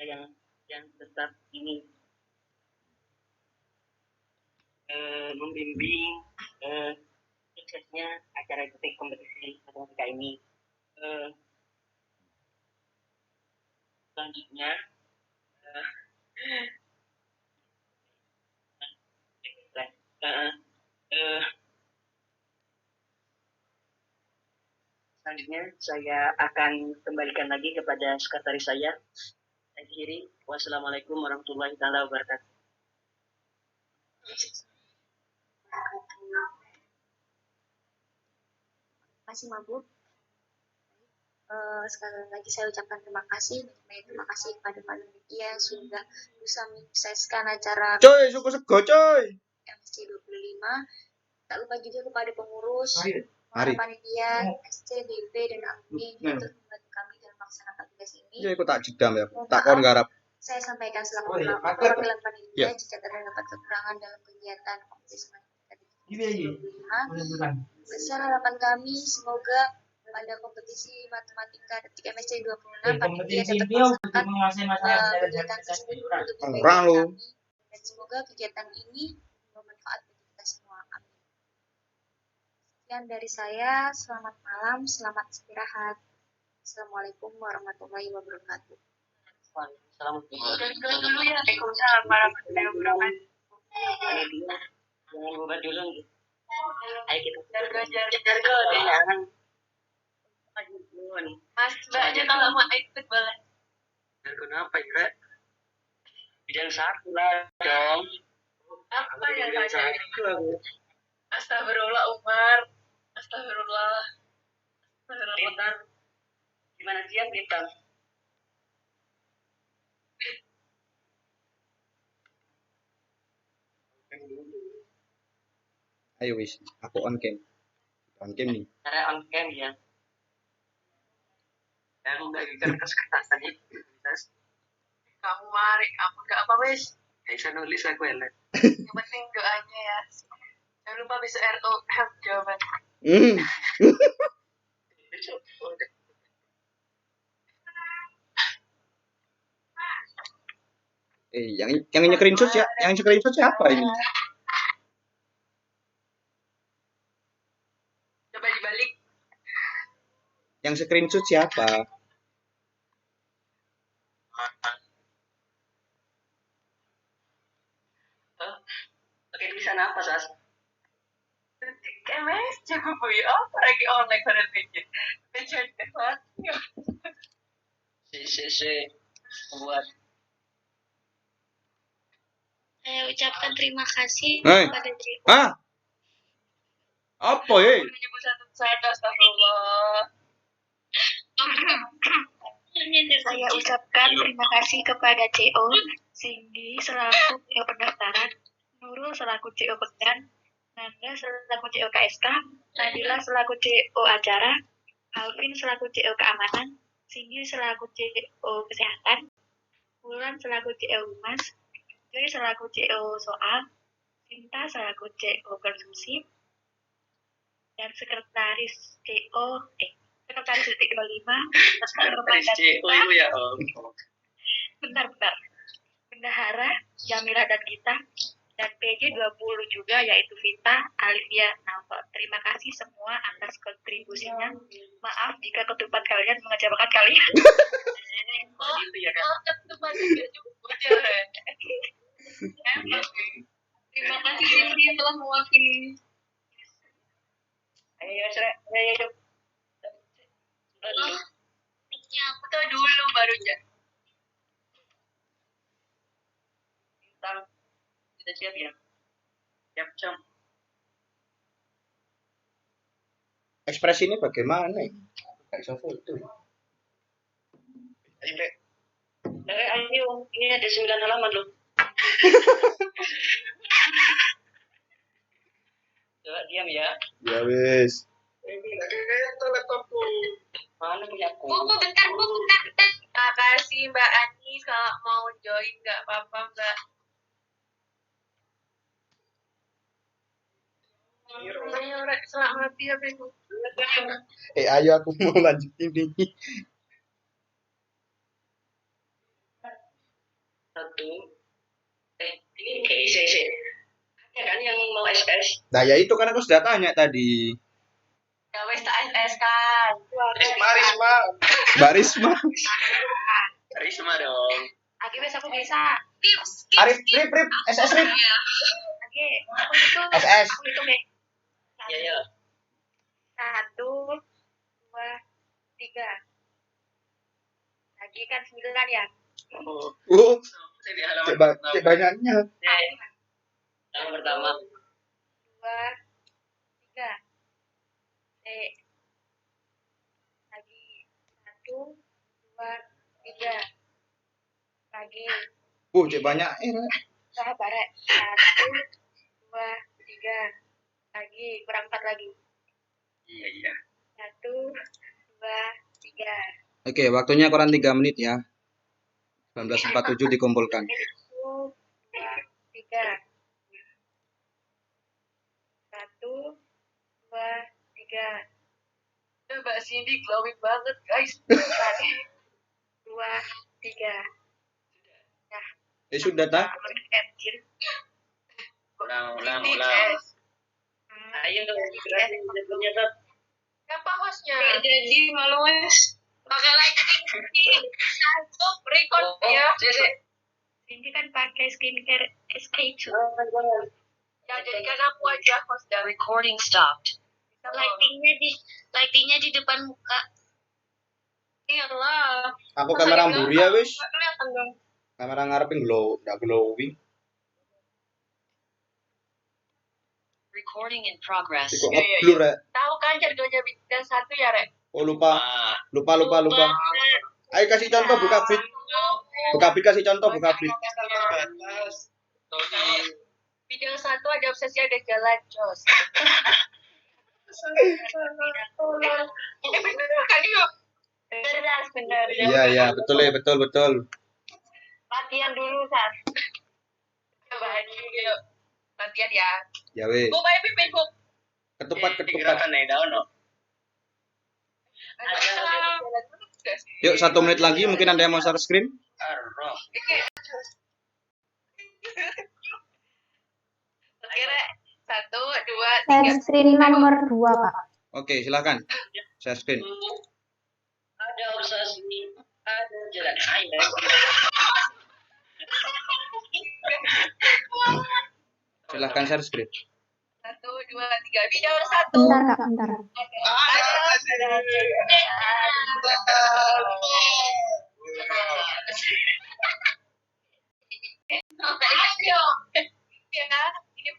yang tetap ini membimbing suksesnya acara detik kompetisi matematika ini. Selanjutnya saya akan kembalikan lagi kepada sekretaris saya. Akhiri, wassalamualaikum warahmatullahi wabarakatuh. Terima kasih Mabuk. Sekali lagi saya ucapkan terima kasih. Terima kasih kepada panitia sudah bisa menyukseskan acara Coy, suku sego coy. MSc 25. Tak lupa juga kepada pengurus, panitia, SC, DP, dan alumni yang turut membantu kami dalam melaksanakan tugas ini. Ya, ikut tak jedam ya. Tak kon garap. Saya sampaikan selaku perwakilan panitia jika terdapat kekurangan dalam kegiatan kompetisi matematika di 2025. Besar harapan kami semoga pada kompetisi matematika detik MSc 26 panitia dapat melaksanakan kegiatan tersebut untuk kebaikan kami dan semoga kegiatan ini bermanfaat bagi kita semua. Amin. Sekian dari saya. Selamat malam, selamat istirahat. Assalamualaikum warahmatullahi wabarakatuh. Waalaikumsalam. Dulu ya. Waalaikumsalam warahmatullahi wabarakatuh. Jangan bubar dulu. Ayo kita Jargo. jangan. Mas, mbaknya kalau mau ikut boleh. Jargo apa ya? Bidang satu lah dong. Apa yang Bidang tanya? satu. Astagfirullah Umar. Astagfirullah. Bintang. Gimana siap Bintang? Ayo wis, aku on cam. On cam nih. Cara on cam ya. Yang udah kertas tadi. Kamu mari, kamu nggak apa wis. Bisa nulis aku enak. Yang penting doanya ya. Jangan lupa besok RO help jawaban. Yang screenshot ya, yang screenshot siapa ini? Coba dibalik. Yang screenshot siapa? Pakai tulisan apa, Sas? MS cukup ya, apa lagi online pada bikin. Bikin kelas. Buat. Saya ucapkan terima kasih Hei. kepada JO. Apa ya? Menyebut satu saya, astagfirullah. Saya ucapkan terima kasih kepada CO, Cindy selaku CO pendaftaran, Nurul selaku CO pekan, Nanda selaku CO KSK, Nadila selaku CO acara, Alvin selaku CO keamanan, Cindy selaku CO kesehatan, Wulan selaku CO humas, Joy selaku CO soal, Sinta selaku CO konsumsi, dan sekretaris CO Sekretaris Detik 25, Sekretaris CO itu ya Om. Bentar. Bendahara, Jamila dan Gita, dan PJ 20 juga yaitu Vita, Alivia, Nafa. Terima kasih semua atas kontribusinya. Maaf jika ketupat kalian mengecewakan kalian. Gitu ya kan? Ketupat juga. Terima kasih Cindy yang telah mewakili. Ayo. Aku dulu baru aja. Bintang. Kita siap ya? Siap, Com. Ekspresi ini bagaimana ya? Kayak bisa foto. Ayo, ini ada 9 halaman loh. Coba diam ya. Ya wis. Mana punya aku? Bentar. Makasih Mbak Anis kalau mau join nggak apa-apa Mbak. Selamat ya Bu. Ayo aku mau lanjutin ini. Satu. Ini kayak isi. Ada kan yang mau SS? Nah ya itu kan aku sudah tanya tadi. Ya wes SS kan. Mbak Risma. Risma dong. Aki wes aku bisa. Arif, Rip, SS Rip. Oke, aku hitung. SS. Aku hitung deh. Ya. 1, 2, 3. Lagi kan 9 ya. Cek banyaknya. Yang pertama. 2, 3. Lagi 1, 2, 3. Lagi. Cek banyak. Sabar ya. 1, 2, 3. Lagi kurang 4 lagi. Iya. 1, 2, 3. Oke, waktunya kurang 3 menit ya. 1947 dikumpulkan. 1, 2, 3. 1, 2, 3. Mbak Cindy glowing banget guys. 1, 2, 3. Sudah tak? Ulang. Ayo, Siapa hostnya? Jadi malu wes. Pakai lighting. Stop record ya. Ini kan pakai skincare SK2. Ya, jadikan aku aja host dan recording stopped. Lightingnya di depan muka. Iyalah. Aku kamera mburi ya wis. Nggak kelihatan dong. Kamera ngarepin enggak glowing. Recording in progress. Kok ngeblur ya? Tahu kan jadwalnya dan satu ya, Rek? Oh lupa. Ayo kasih contoh buka bit. Kasih contoh buka bit. Video satu ada obsesi ada jalan jos. Ini bener kan yuk? Bener. Iya, betul. Latihan dulu, Sar. Coba yuk. Latihan ya. Ya weh. Bu, bayar pimpin, Bu. Ketupat. naik daun no. Yuk 1 menit lagi mungkin Anda yang mau share screen. Kira 1, 2, Share 3. screen nomor 2, Pak. Oke, silakan. Share screen. Ada obsesi, ada jalan air. Silahkan share screen. 1, 2, 3. Video 1. Bentar, Kak, bentar.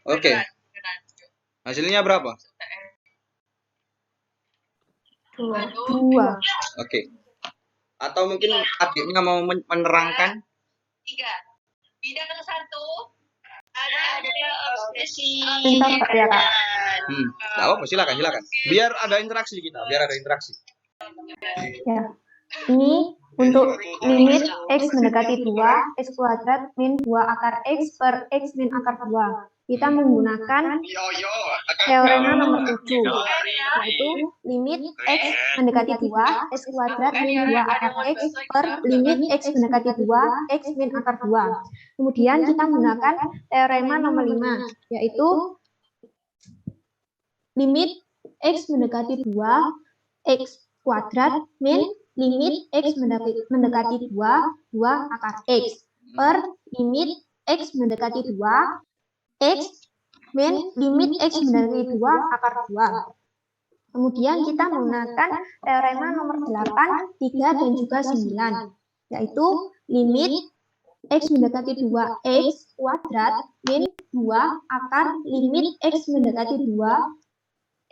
Oke. Hasilnya berapa? 2. Oke. Atau mungkin adiknya mau menerangkan? 3. Bidang 1 ada obsesi. Bentar, Kak, ya, Kak. Nggak apa-apa, silakan. Biar ada interaksi kita, Ya. Ini untuk limit X mendekati 2, X kuadrat min 2 akar X per X min akar 2. Kita menggunakan teorema nomor 7, yaitu limit X mendekati 2, X kuadrat min 2 akar X per limit X mendekati 2, X min akar 2. Kemudian kita menggunakan teorema nomor 5, yaitu limit X mendekati 2, X kuadrat min limit X mendekati 2 akar X per limit X mendekati 2, X min limit X mendekati 2 akar 2. Kemudian kita menggunakan teorema nomor 8, 3, dan juga 9, yaitu limit X mendekati 2 X kuadrat min 2 akar limit X mendekati 2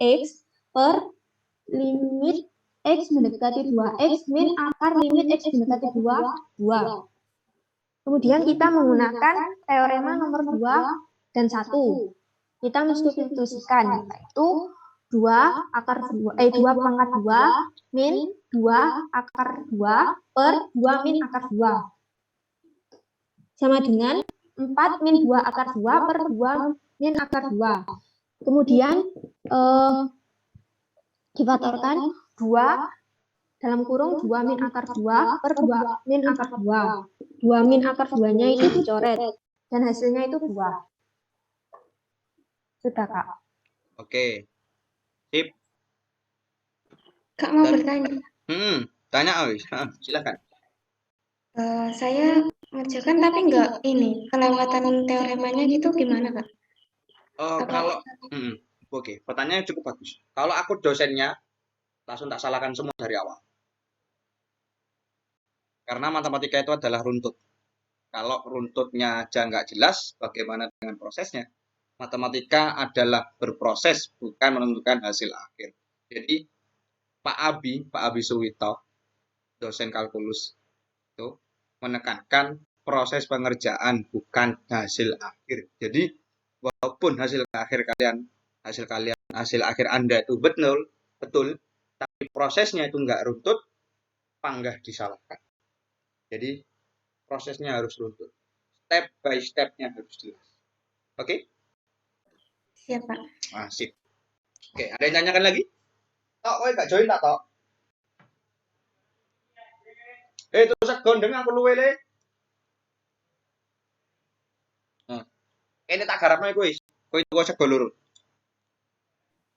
X per limit X mendekati 2X min akar limit X mendekati 2. Kemudian kita menggunakan teorema nomor 2 dan 1. Kita mensubstitusikan, yaitu 2 pangkat 2 min 2 akar 2 per 2 min akar 2. Sama dengan 4 min 2 akar 2 per 2 min akar 2. Kemudian difaktorkan 2 dalam kurung 2 min akar 2 per 2 min akar 2. 2 min akar 2-nya itu dicoret dan hasilnya itu 2. Sudah, Kak. Oke. Sip. Kak mau bertanya. Tanya Awis. Silakan. Saya ngerjakan tapi enggak kelewatan teoremanya gitu gimana, Kak? Oke, pertanyaannya cukup bagus. Kalau aku dosennya langsung tak salahkan semua dari awal. Karena matematika itu adalah runtut. Kalau runtutnya aja nggak jelas, bagaimana dengan prosesnya? Matematika adalah berproses, bukan menentukan hasil akhir. Jadi, Pak Abi Suwito, dosen kalkulus, itu menekankan proses pengerjaan, bukan hasil akhir. Jadi, walaupun hasil akhir Anda itu betul, tapi prosesnya itu nggak runtut, panggah disalahkan. Jadi prosesnya harus runtut, step by step-nya harus jelas. Oke? Siap, Pak. Sip. Oke, ada yang tanyakan lagi? Tok, kowe gak join tak, Tok? Terus gondeng aku luwe le. Ini tak garapno iku wis. Kowe itu sego loro.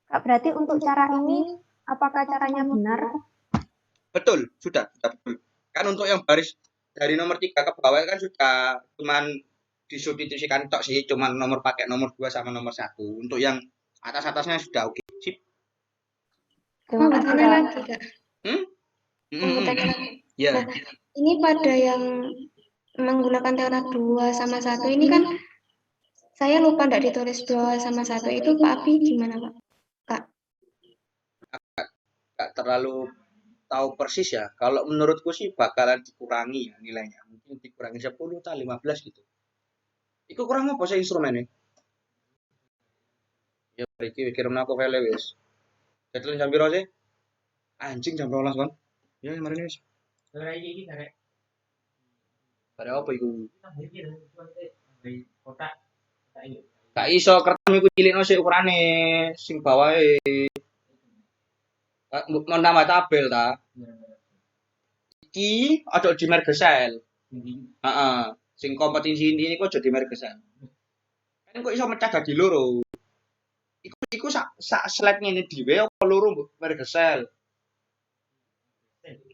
Kak, berarti untuk cara ini apakah caranya benar? Betul, sudah betul. Kan untuk yang baris dari nomor 3 ke bawah kan sudah cuman disubstitusikan tok sih, cuman pakai nomor 2 sama nomor 1. Untuk yang atas-atasnya sudah oke. Sip. Terima Mau kasih, bertanya Kak. lagi, Kak. Mau bertanya lagi. Ya. Nah, ini pada yang menggunakan teori 2 sama 1 ini kan saya lupa tidak ditulis 2 sama 1 itu Pak Abi gimana, Pak? Kak. Gak terlalu tahu persis ya. Kalau menurutku sih bakalan dikurangi ya nilainya. Mungkin dikurangi 10 atau 15 gitu. Iku kurang apa sih instrumennya? Ya iki kirim aku file wis. Deadline jam piro sih? Anjing jam 12 kan. Ya kemarin wis. Ora iki karek. Pada apa iku? Kotak. Gak iso kertas iku cilikno sik ukurane sing bawahe. Mau nambah tabel ta? Iki aja di mergesel. Heeh. Sing kompetisi ini kok aja di mergesel. Kan kok iso mecah dadi loro. Iku sak slide ngene dhewe apa loro mbok mergesel.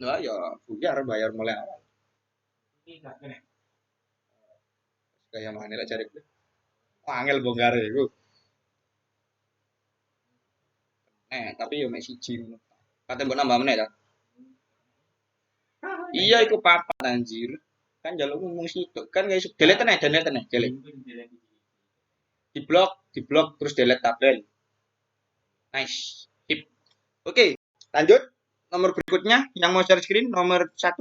Lah ya bayar mulai awal. Iki gak kena. Kayak mana lah cari gue. Angel bongkar iku. Tapi yo mek siji ngono. Kate mbok nambah meneh ta? Iya iku papat anjir. Kan jaluk ngomong situ. Kan guys delete delete. Di blok terus delete tabel. Nice. Sip. Oke, lanjut. Nomor berikutnya yang mau share screen nomor 1.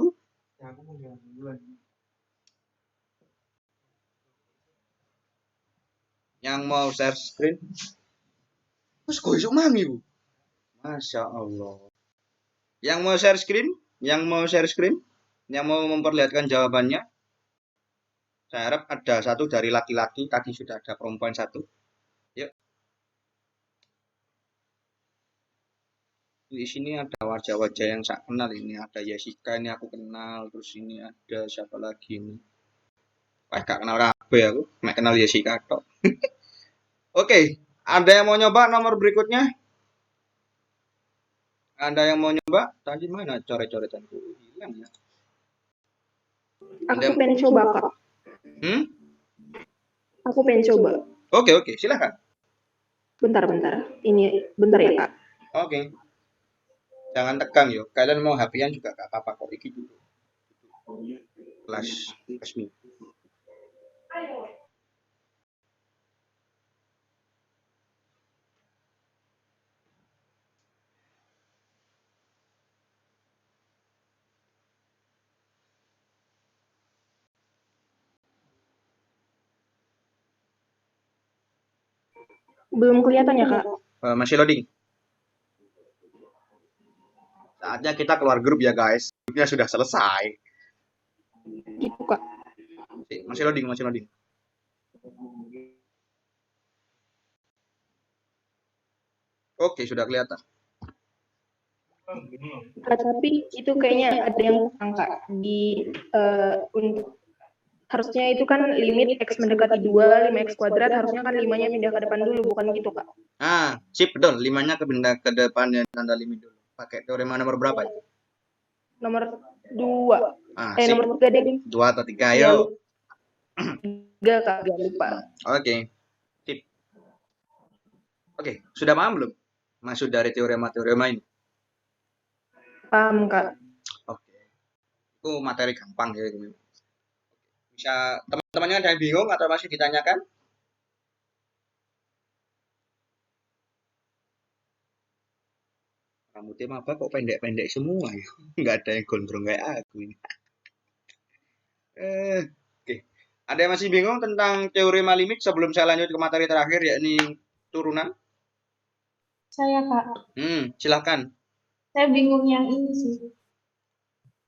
Yang mau share screen. Terus kok iso mami bu? Masya Allah. Yang mau share screen, yang mau memperlihatkan jawabannya. Saya harap ada satu dari laki-laki. Tadi sudah ada perempuan satu. Yuk. Di sini ada wajah-wajah yang saya kenal ini. Ada Jessica ini aku kenal. Terus ini ada siapa lagi ini? Wah, gak kenal kabeh aku. Mek kenal Jessica tok. Oke, ada yang mau nyoba nomor berikutnya? Ada yang mau nyoba? Tadi mana coret-coretanku? Hilang ya. Aku pengen coba, Kak. Aku pengen coba. Oke, silakan. Bentar. Ini bentar ya, Kak. Oke. Jangan tegang yo. Kalian mau HP-an juga gak apa-apa kok. Iki dulu. Kelas resmi. Belum kelihatan ya, Kak? Masih loading. Saatnya kita keluar grup ya guys. Grupnya sudah selesai. Gitu, Kak. Masih loading. Oke, sudah kelihatan. Tapi itu kayaknya ada yang kurang, Kak. Untuk harusnya itu kan limit X mendekati 2, 5X kuadrat, harusnya kan 5-nya pindah ke depan dulu, bukan gitu, Kak? Sip, betul. 5-nya pindah ke depan dan tanda limit dulu. Pakai teorema nomor berapa itu? Nomor 2. Sip. Nomor 3 deh. 2 atau 3, ayo. 3, Kak, gak lupa. Oke. Sip. Oke, sudah paham belum? Maksud dari teorema ini? Paham, Kak. Oke. Itu materi gampang ya. Bisa teman-temannya ada yang bingung atau masih ditanyakan? Rambutnya apa kok pendek-pendek semua ya? Nggak ada yang gondrong kayak aku ini. Oke. Ada yang masih bingung tentang teorema limit sebelum saya lanjut ke materi terakhir yakni turunan? Saya, Kak. Silakan. Saya bingung yang ini sih.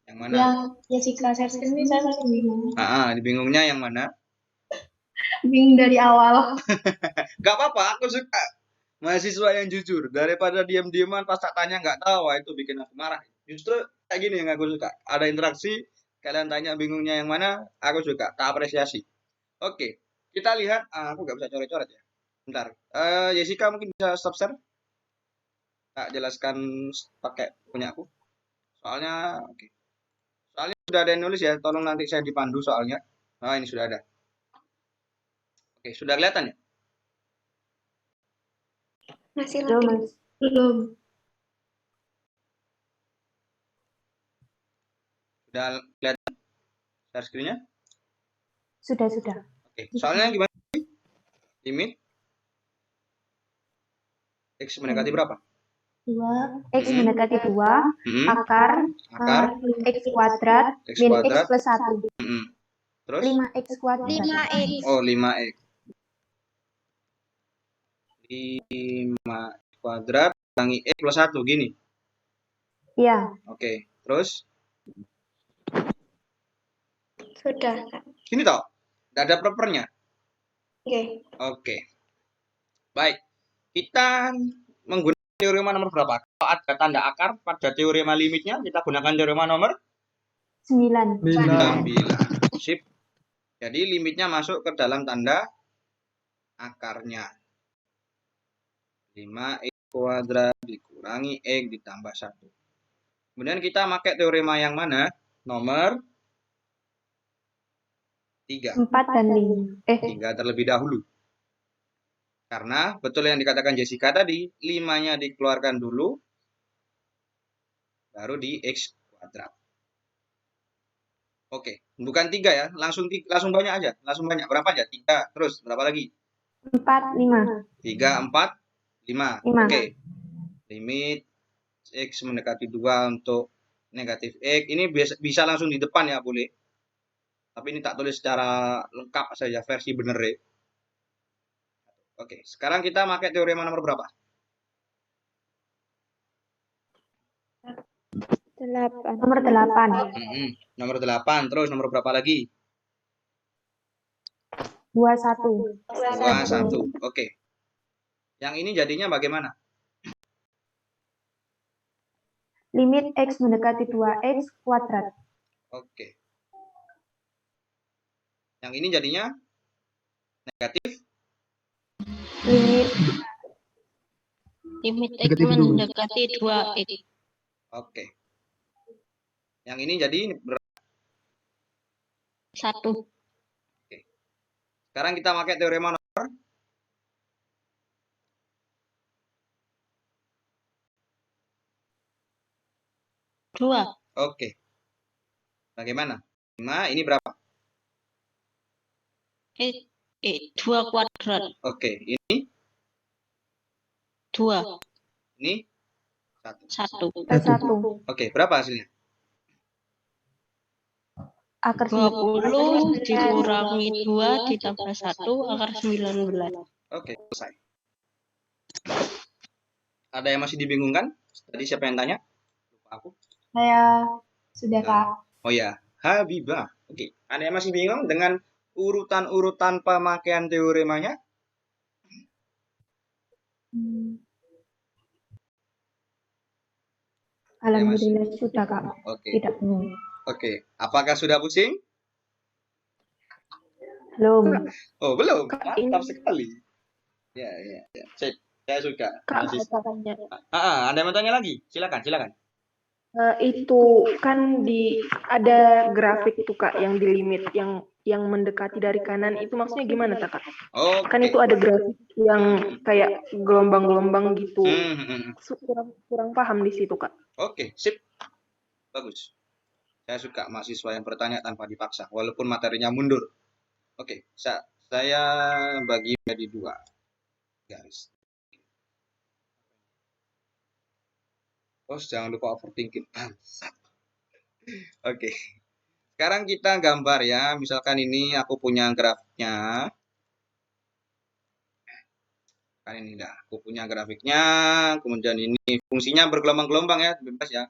Yang mana? Yang Jessica Sersen ini saya masih bingung. Bingungnya yang mana? Bingung dari awal. Gak apa-apa, aku suka mahasiswa yang jujur. Daripada diam-diaman pas tak tanya nggak tahu, itu bikin aku marah. Justru kayak gini yang aku suka. Ada interaksi, kalian tanya bingungnya yang mana, aku suka, tak apresiasi. Oke, kita lihat. Aku nggak bisa coret-coret ya. Bentar. Jessica mungkin bisa stop share? Tak jelaskan pakai punya aku. Soalnya, oke. Soalnya sudah ada yang nulis ya, tolong nanti saya dipandu soalnya. Ini sudah ada. Oke, sudah kelihatan ya? Masih Belum, loading. Mas. Belum. Sudah kelihatan share screen-nya? Sudah. Oke, soalnya gimana? Limit X mendekati berapa? 2, X Hmm. mendekati 2, Hmm. akar X kuadrat, X min X kuadrat. plus 1. Hmm. Terus? 5X kuadrat. 5x. Oh, 5X. 5 kuadrat kurangi X plus 1, gini. Iya. Oke, terus? Sudah, Kak. Gini toh? Nggak ada propernya? Oke. Oke. Baik. Kita menggunakan teorema nomor berapa? Kalau ada tanda akar pada teorema limitnya, kita gunakan teorema nomor 9. 9. Sip. Jadi limitnya masuk ke dalam tanda akarnya. 5x kuadrat dikurangi x ditambah 1. Kemudian kita pakai teorema yang mana? Nomor 3. 4 dan 5. 3 terlebih dahulu. Karena betul yang dikatakan Jessica tadi, 5-nya dikeluarkan dulu, baru di X kuadrat. Oke, bukan 3 ya, langsung banyak aja. Langsung banyak, berapa aja? 3, terus berapa lagi? 4, 5. 3, 4, 5. 5. Oke, limit X mendekati 2 untuk negatif X. Ini bisa langsung di depan ya, boleh. Tapi ini tak tulis secara lengkap saja, versi bener ya. Oke, sekarang kita pakai teorema nomor berapa? 8. Nomor 8. Nomor 8, terus nomor berapa lagi? 21. 21. Oke. Yang ini jadinya bagaimana? Limit X mendekati 2X kuadrat. Oke. Yang ini jadinya negatif. Limit X mendekati 2x. Oke. Yang ini jadi 1. Oke. Sekarang kita pakai teorema nomor 2. Oke. Bagaimana? 5 ini berapa? 2 kuadrat. Oke, ini 2. ini 1. 1. Oke, berapa hasilnya? Akar 20 dikurangi 2 ditambah 1 akar 19. Oke, selesai. Ada yang masih dibingungkan? Tadi siapa yang tanya? Lupa aku. Saya sudah, Kak. Oh ya, Habibah. Oke, ada yang masih bingung dengan urutan-urutan pemakaian teoremanya? Alhamdulillah sudah, Kak. Oke. Tidak bingung. Oke, apakah sudah pusing? Belum. Oh, belum. Mantap sekali. Ya. Saya suka. Ada yang mau tanya lagi? Silakan. Itu kan ada grafik tuh Kak yang di limit yang mendekati dari kanan itu maksudnya gimana Kak? Kan itu ada grafik yang kayak gelombang-gelombang gitu. Kurang paham di situ Kak. Oke, sip. Bagus. Saya suka mahasiswa yang bertanya tanpa dipaksa walaupun materinya mundur. Oke, saya bagi menjadi 2 garis. Jangan lupa overthinking. Oke. Sekarang kita gambar ya. Misalkan ini aku punya grafiknya. Kan ini dah. Aku punya grafiknya. Kemudian ini fungsinya bergelombang-gelombang ya. Bebas ya.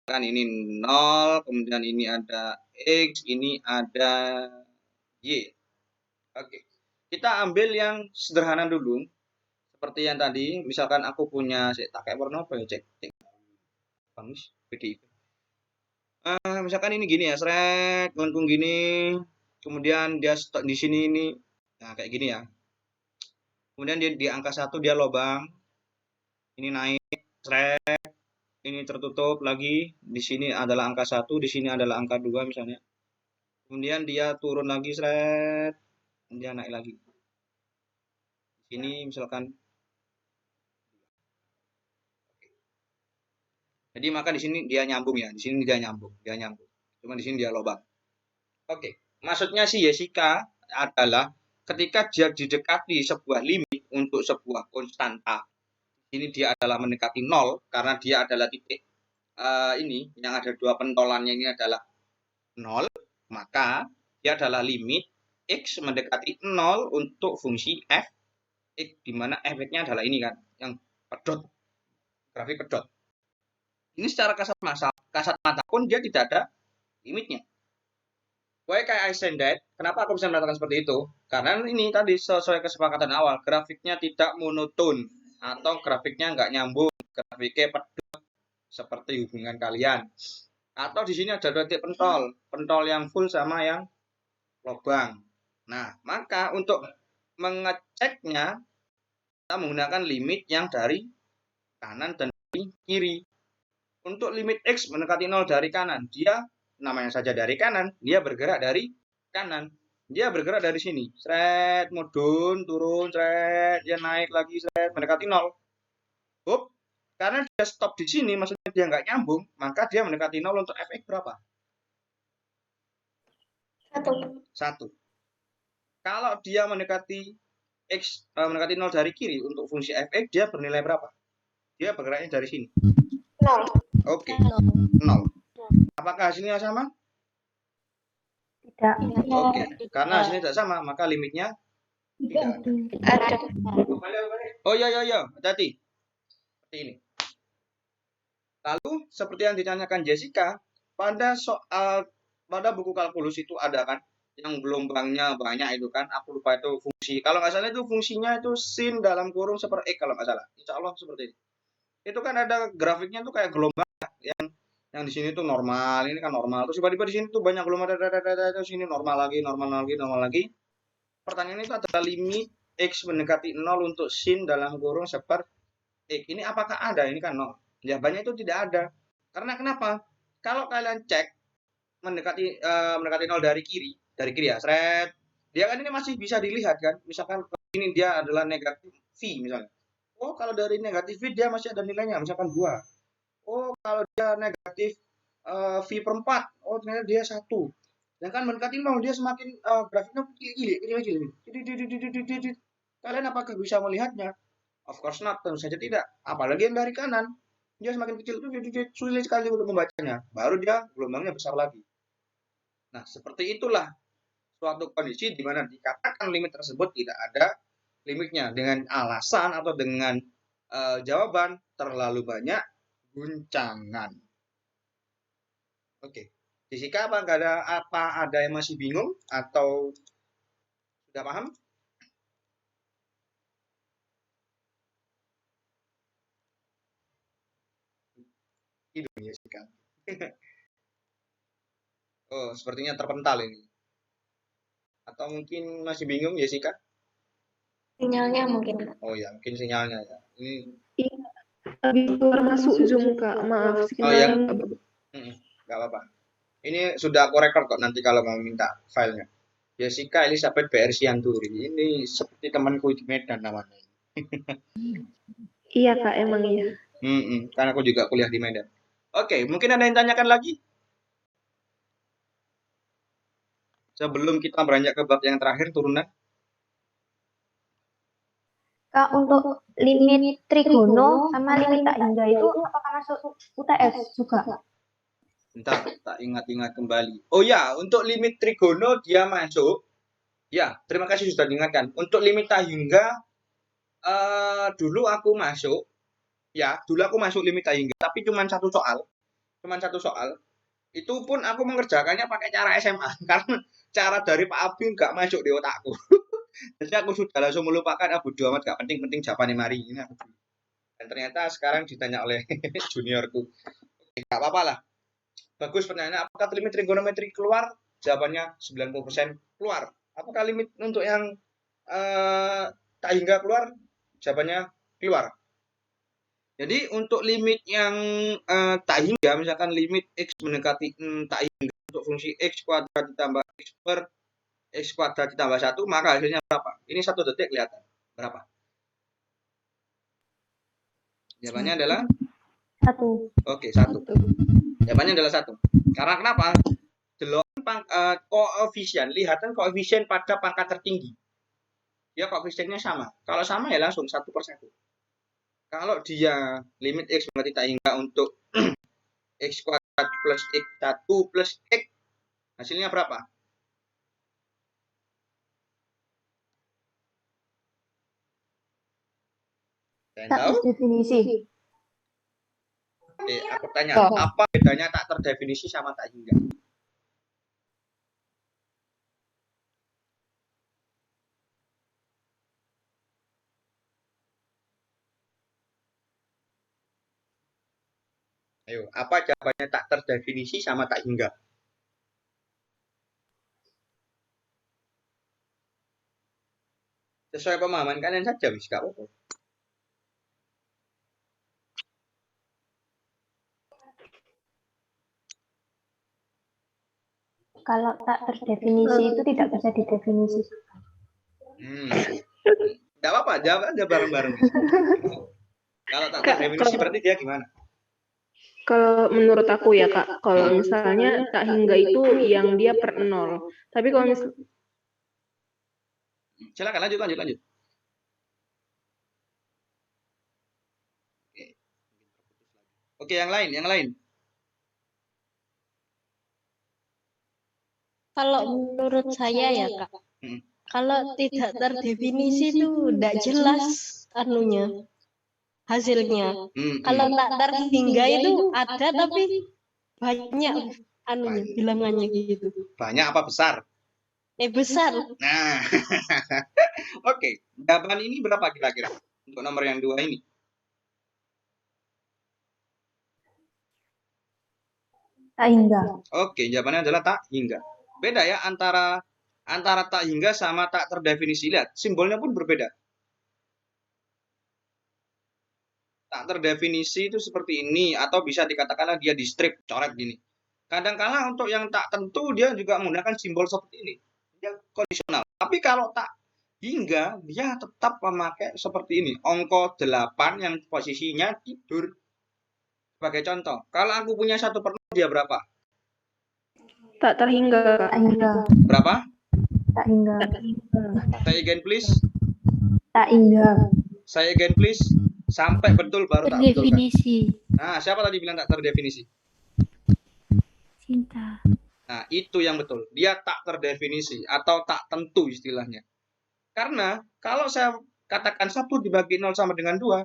Misalkan ini 0. Kemudian ini ada X. Ini ada Y. Oke. Kita ambil yang sederhana dulu. Seperti yang tadi. Misalkan aku punya. Saya pakai warna apa ya? Cek. Bagus. PDIP. Misalkan ini gini ya, seret, melengkung gini, kemudian dia stop di sini ini, nah kayak gini ya. Kemudian dia di angka 1 dia lobang, ini naik, seret, ini tertutup lagi, di sini adalah angka 1, di sini adalah angka 2 misalnya. Kemudian dia turun lagi, seret, dia naik lagi. Ini misalkan. Jadi maka di sini dia nyambung ya. Di sini dia nyambung. Cuma di sini dia lobang. Oke. Maksudnya si Jessica adalah ketika dia didekati sebuah limit untuk sebuah konstanta. Ini dia adalah mendekati 0 karena dia adalah titik ini yang ada dua pentolannya ini adalah 0, maka dia adalah limit x mendekati 0 untuk fungsi f x, di mana f-nya adalah ini kan, yang pedot, grafik pedot. Ini secara kasat mata pun dia tidak ada limitnya. Why can I say that? Kenapa aku bisa mengatakan seperti itu? Karena ini tadi sesuai kesepakatan awal, grafiknya tidak monoton atau grafiknya nggak nyambung, grafiknya pedot seperti hubungan kalian. Atau di sini ada titik pentol yang full sama yang lubang. Nah, maka untuk mengeceknya kita menggunakan limit yang dari kanan dan dari kiri. Untuk limit x mendekati 0 dari kanan, dia namanya saja dari kanan, dia bergerak dari kanan. Dia bergerak dari sini, seret, mudun, turun, seret, dia naik lagi, seret, mendekati 0. Up, karena dia stop di sini, maksudnya dia nggak nyambung, maka dia mendekati 0 untuk fx berapa? 1. Kalau dia mendekati x mendekati 0 dari kiri untuk fungsi fx, dia bernilai berapa? Dia bergeraknya dari sini. 0. Oke, 0. Apakah hasilnya sama? Tidak. Oke, karena hasilnya tidak sama, maka limitnya tidak ada. Oh iya, hati-hati. Seperti ini. Lalu, seperti yang ditanyakan Jessica, pada buku kalkulus itu ada kan, yang gelombangnya banyak itu kan, aku lupa itu fungsi. Kalau nggak salah itu fungsinya itu sin dalam kurung super x kalau nggak salah. Insya Allah seperti itu. Itu kan ada grafiknya tuh kayak gelombang yang di sini tuh normal, ini kan normal. Terus tiba-tiba di sini tuh banyak gelombang, terus ini normal lagi. Pertanyaan itu adalah limit x mendekati 0 untuk sin dalam kurung super x. Ini apakah ada? Ini kan 0. Jawabannya itu tidak ada. Karena kenapa? Kalau kalian cek mendekati 0 dari kiri ya, seret. Dia kan ini masih bisa dilihat kan. Misalkan ini dia adalah negatif v misalnya. Oh, kalau dari negatif v dia masih ada nilainya, misalkan 2. Oh, kalau dia negatif v per 4, oh ternyata dia 1. Dan kan mendekati 0, dia semakin grafiknya kecil. Kalian apakah bisa melihatnya? Of course not, tentu saja tidak. Apalagi yang dari kanan, dia semakin kecil itu sulit sekali untuk membacanya. Baru dia gelombangnya besar lagi. Nah, seperti itulah suatu kondisi di mana dikatakan limit tersebut tidak ada limitnya dengan alasan atau dengan jawaban terlalu banyak guncangan. Oke. Jessica, ada yang masih bingung atau sudah paham? Tidur Jessica. Oh, sepertinya terpental ini. Atau mungkin masih bingung Jessica? Sinyalnya mungkin. Oh ya, mungkin sinyalnya ya. Ini Habis keluar masuk Zoom, Kak. Maaf, sinyalnya nggak apa-apa. Ini sudah aku record kok nanti kalau mau minta filenya. Jessica Elizabeth BR Sianturi. Ini seperti temanku di Medan namanya. Iya, Kak, emang iya. Karena aku juga kuliah di Medan. Oke, mungkin ada yang tanyakan lagi? Sebelum kita beranjak ke bab yang terakhir, turunan. Kak, untuk limit trigono sama limit tak hingga itu apakah masuk UTS juga? Bentar, tak ingat-ingat kembali. Oh ya, untuk limit trigono dia masuk. Ya, terima kasih sudah diingatkan. Untuk limit tak hingga, dulu aku masuk. Ya, dulu aku masuk limit tak hingga, tapi cuma satu soal. Itu pun aku mengerjakannya pakai cara SMA. Karena cara dari Pak Abi nggak masuk di otakku. Jadi aku sudah langsung melupakan, bodo amat, gak penting jawabannya mari. Ini aku. Dan ternyata sekarang ditanya oleh juniorku. Gak apa-apa lah. Bagus pertanyaannya, apakah limit trigonometri keluar? Jawabannya 90% keluar. Apakah limit untuk yang tak hingga keluar? Jawabannya keluar. Jadi untuk limit yang tak hingga, misalkan limit x mendekati tak hingga untuk fungsi x kuadrat ditambah x per x kuadrat ditambah 1, maka hasilnya berapa? Ini 1 detik kelihatan. Berapa? Jawabannya adalah 1. oke, 1. Jawabannya adalah 1. Karena kenapa? Koefisien, lihatan koefisien pada pangkat tertinggi. Ya, koefisiennya sama. Kalau sama ya langsung 1/1. Kalau dia limit X mendekati tak hingga untuk X kuadrat plus X1 plus X, hasilnya berapa? Tak terdefinisi. Aku tanya, apa bedanya tak terdefinisi sama tak hingga? Ayo, apa jawabannya tak terdefinisi sama tak hingga? Sesuai pemahaman kalian saja, wis gak apa-apa. Kalau tak terdefinisi itu tidak bisa didefinisikan. Gak apa-apa, jawab aja bareng-bareng. Kalau tak terdefinisi berarti dia gimana? Kalau menurut aku ya Kak, kalau misalnya tak hingga itu yang dia per 0. Tapi kalau misalnya silakan lanjut. Oke, yang lain. Kalau menurut saya ya Kak, kalau tidak terdefinisi itu tidak jelas hasilnya. Kalau tak terhingga itu ada tapi banyak bilangannya gitu. Banyak apa besar? Besar. Nah, oke. Jawaban ini berapa kira-kira untuk nomor yang 2 ini? Tak hingga. Oke, jawabannya adalah tak hingga. Beda ya antara tak hingga sama tak terdefinisi. Lihat, simbolnya pun berbeda. Tak terdefinisi itu seperti ini, atau bisa dikatakanlah dia di strip, coret gini. Kadang-kala untuk yang tak tentu dia juga menggunakan simbol seperti ini. Dia kondisional. Tapi kalau tak hingga, dia tetap memakai seperti ini. Angka 8 yang posisinya tidur. Sebagai contoh, kalau aku punya 1/0, dia berapa? tak terhingga. Berapa? Tak hingga. Say again please. Tak hingga. Say again please. Sampai betul baru tak betul. Terdefinisi. Nah, siapa tadi bilang tak terdefinisi? Cinta. Nah, itu yang betul. Dia tak terdefinisi atau tak tentu istilahnya. Karena kalau saya katakan 1 dibagi 0 sama dengan 2,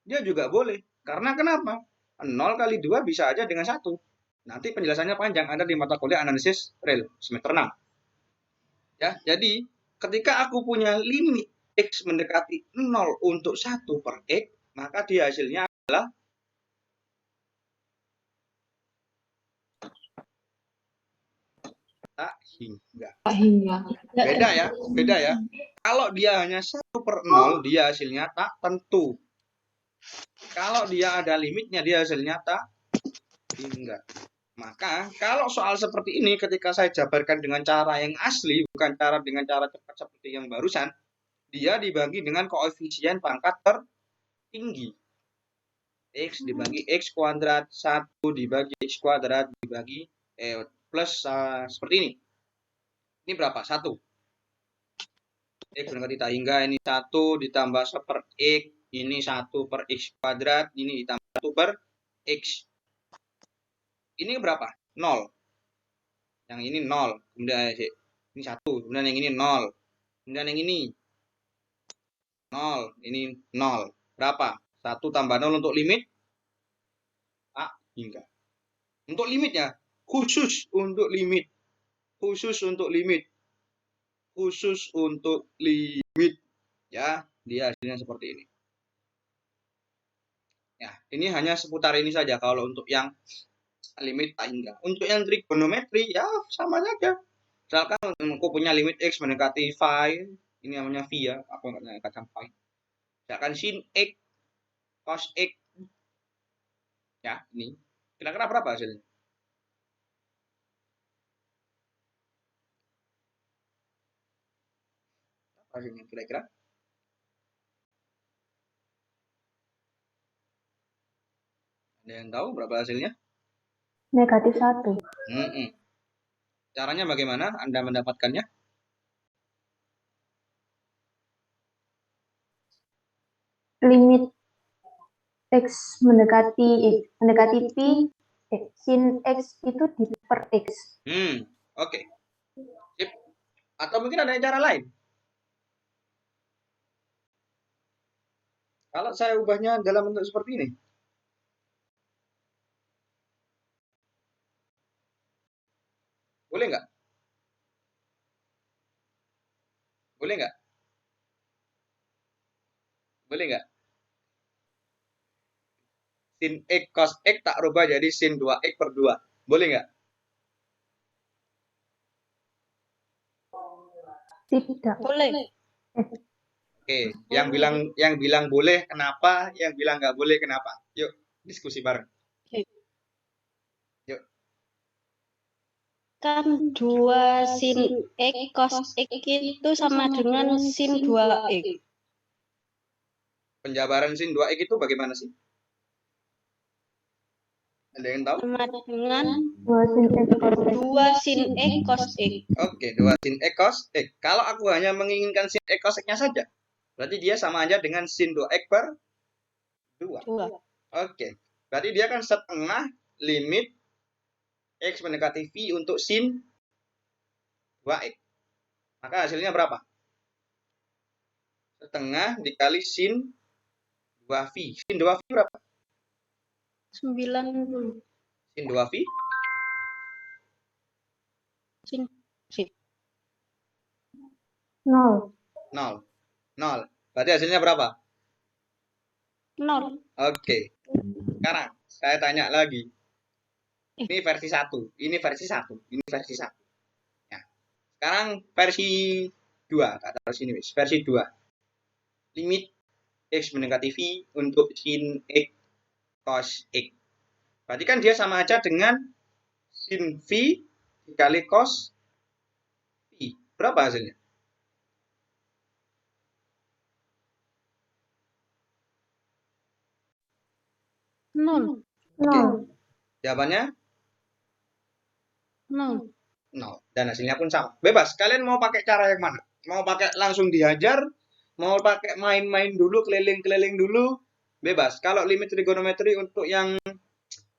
dia juga boleh. Karena kenapa? 0 kali 2 bisa aja dengan 1. Nanti penjelasannya panjang, ada di mata kuliah analisis real semester 6. Ya, jadi ketika aku punya limit X mendekati 0 untuk 1/X, maka dia hasilnya adalah tak hingga. Beda ya. Kalau dia hanya 1/0, dia hasilnya tak tentu. Kalau dia ada limitnya, dia hasilnya tak hingga. Maka kalau soal seperti ini ketika saya jabarkan dengan cara yang asli, bukan dengan cara cepat seperti yang barusan, dia dibagi dengan koefisien pangkat tertinggi. X dibagi X kuadrat, 1 dibagi X kuadrat dibagi plus seperti ini. Ini berapa? 1. X mendekati tak hingga, ini 1 ditambah 1/X, ini 1/X kuadrat, ini ditambah 1/X. Ini berapa? 0. Yang ini 0. Kemudian ini 1. Kemudian yang ini 0. Kemudian yang ini 0. Ini 0. Berapa? 1 tambah 0 untuk limit tak hingga. Untuk limitnya, khusus untuk limit. Ya, dia hasilnya seperti ini. Ya, ini hanya seputar ini saja kalau untuk yang limit tak hingga. Untuk yang trigonometri ya sama saja. Misalkan aku punya limit X mendekati phi, ini namanya phi ya, aku nggak kacang phi. Misalkan sin X, cos X. Ya, ini. Kira-kira berapa hasilnya? Hasilnya kira-kira? Ada yang tahu berapa hasilnya? Negatif 1. Caranya bagaimana Anda mendapatkannya? Limit X mendekati P, sin X itu di per X. Oke. Sip. Atau mungkin ada cara lain. Kalau saya ubahnya dalam bentuk seperti ini. Boleh nggak? Boleh nggak? Boleh nggak? Sin X cos X tak rubah jadi sin 2X per 2. Boleh nggak? Tidak. Boleh. Oke, yang bilang boleh kenapa? Yang bilang nggak boleh kenapa? Yuk, diskusi bareng. Yuk. Kan 2 sin X cos X itu sama dengan sin 2X. Penjabaran sin 2X itu bagaimana sih? Ada yang tahu? Sama dengan 2 sin X cos X. Oke, 2 sin X cos X. Kalau aku hanya menginginkan sin X cos X-nya saja, berarti dia sama aja dengan sin 2X per 2. Oke, berarti dia kan setengah limit X mendekati V untuk sin 2X. Maka hasilnya berapa? Setengah dikali sin 2V. Sin 2V berapa? 90. Sin 2V? Sin 0. 0. Berarti hasilnya berapa? 0. Oke. Sekarang saya tanya lagi. Ini versi 1. Ini versi 1. Ini versi 1. Ya. Sekarang versi 2. Kata sini wis. Versi 2. Limit X mendekati V untuk sin X cos X. Berarti kan dia sama aja dengan sin V dikali cos V. Berapa hasilnya? Nol. Jawabannya? 0. Dan hasilnya pun sama. Bebas. Kalian mau pakai cara yang mana? Mau pakai langsung dihajar? Mau pakai main-main dulu, keliling-keliling dulu? Bebas. Kalau limit trigonometri untuk yang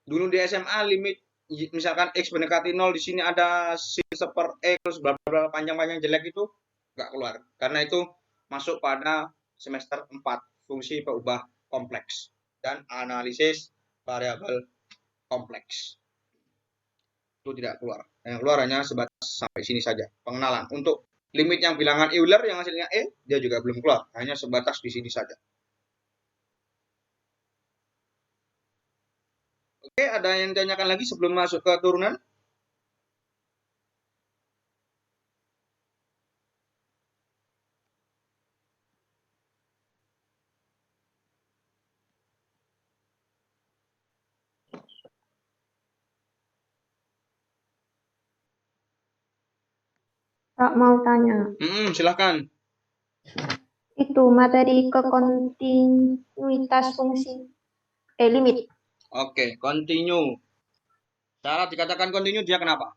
dulu di SMA, limit misalkan X mendekati 0, di sini ada sin seper X, bla bla bla, panjang-panjang jelek itu nggak keluar. Karena itu masuk pada semester 4, fungsi peubah kompleks dan analisis variabel kompleks. Itu tidak keluar. Yang keluar hanya sebatas sampai sini saja. Pengenalan. Untuk limit yang bilangan Euler yang hasilnya E, dia juga belum keluar. Hanya sebatas di sini saja. Oke, ada yang ditanyakan lagi sebelum masuk ke turunan? Tak mau tanya. Silahkan. Itu materi kekontinuitas fungsi. Limit. Oke, continue. Syarat dikatakan continue dia kenapa?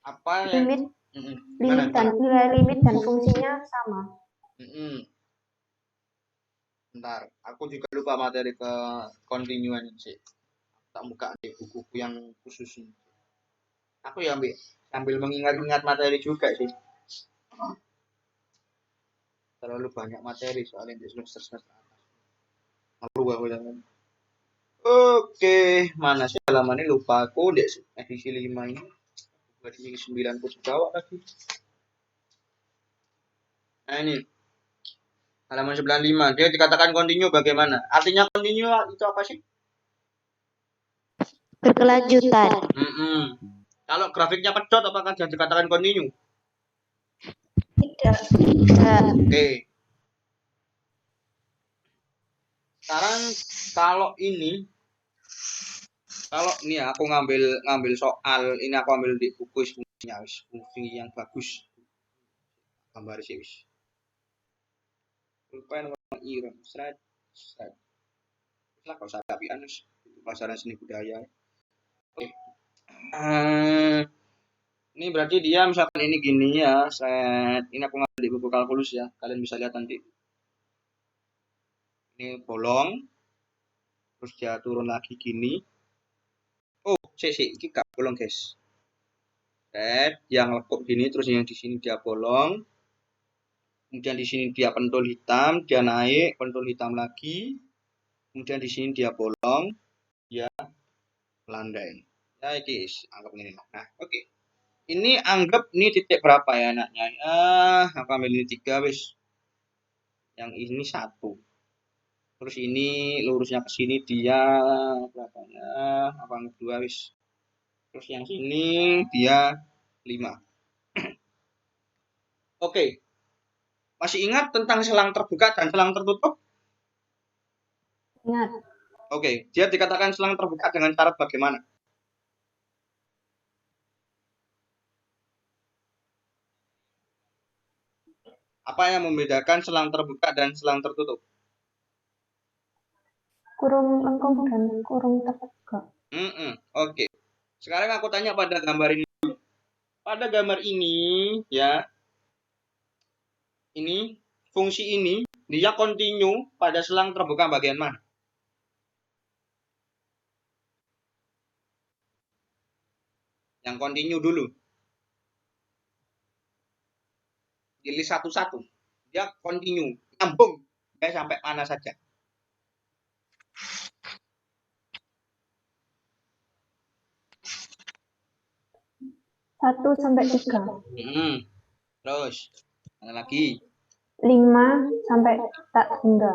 Apa limit, nilai limit dan fungsinya sama. Bentar, aku juga lupa materi ke continuan sih. Tak buka di buku-buku yang khusus ini. Aku ya sambil mengingat-ingat materi juga sih. Terlalu banyak materi soalnya di semester atas. Malu aku jangan. Oke, mana sih halaman ini lupa aku deh edisi 5 ini. Edisi 9 pun jawab lagi. Nah ini halaman 95, dia dikatakan continue bagaimana? Artinya continue itu apa sih? Berkelanjutan. Kalau grafiknya pedot apakah dia dikatakan continue? Tidak. Oke. Sekarang kalau ini ya aku ngambil soal ini, aku ambil di buku fungsinya fungsi yang bagus. Gambar sih wis. Lupa nomor ireng sret sret. Lah kok usah apian wis pelajaran seni budaya. Oke. Ini berarti dia misalkan ini gini ya, set. Ini aku ngambil di buku kalkulus ya. Kalian bisa lihat nanti. Ini bolong. Terus dia turun lagi gini. Oh, ini gak bolong, guys. Set, yang lekuk gini terus yang di sini dia bolong. Kemudian di sini dia pentul hitam, dia naik, pentul hitam lagi. Kemudian di sini dia bolong, dia landai. Ya, guys, anggap ini. Nah, oke. Ini anggap ini titik berapa ya anaknya? Aku ambil ini 3 wis. Yang ini 1. Terus ini lurusnya ke sini dia berapanya? Apa 2 wis. Terus yang sini dia 5. Oke. Masih ingat tentang selang terbuka dan selang tertutup? Ingat. Oke, dia dikatakan selang terbuka dengan syarat bagaimana? Apa yang membedakan selang terbuka dan selang tertutup? Kurung lengkung dan kurung terbuka. Oke. Sekarang aku tanya pada gambar ini. Pada gambar ini, ya, ini fungsi ini dia kontinu pada selang terbuka bagian mana? Yang kontinu dulu. Pilih satu-satu. Dia kontinu, nyambung, ya sampai mana saja. Satu sampai 3. Terus, mana lagi? 5 sampai tak hingga.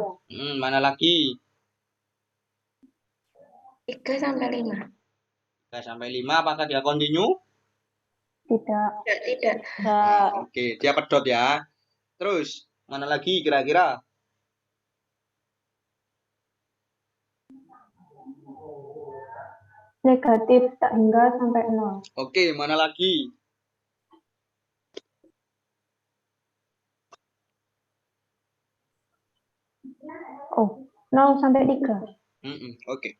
Mana lagi? 3 sampai 5. 3 sampai 5, apakah dia kontinu? Tidak. Tidak. Oke, dia pedot ya. Terus, mana lagi kira-kira? Negatif tak hingga sampai 0. Oke, mana lagi? Oh, 0 sampai 3. Oke.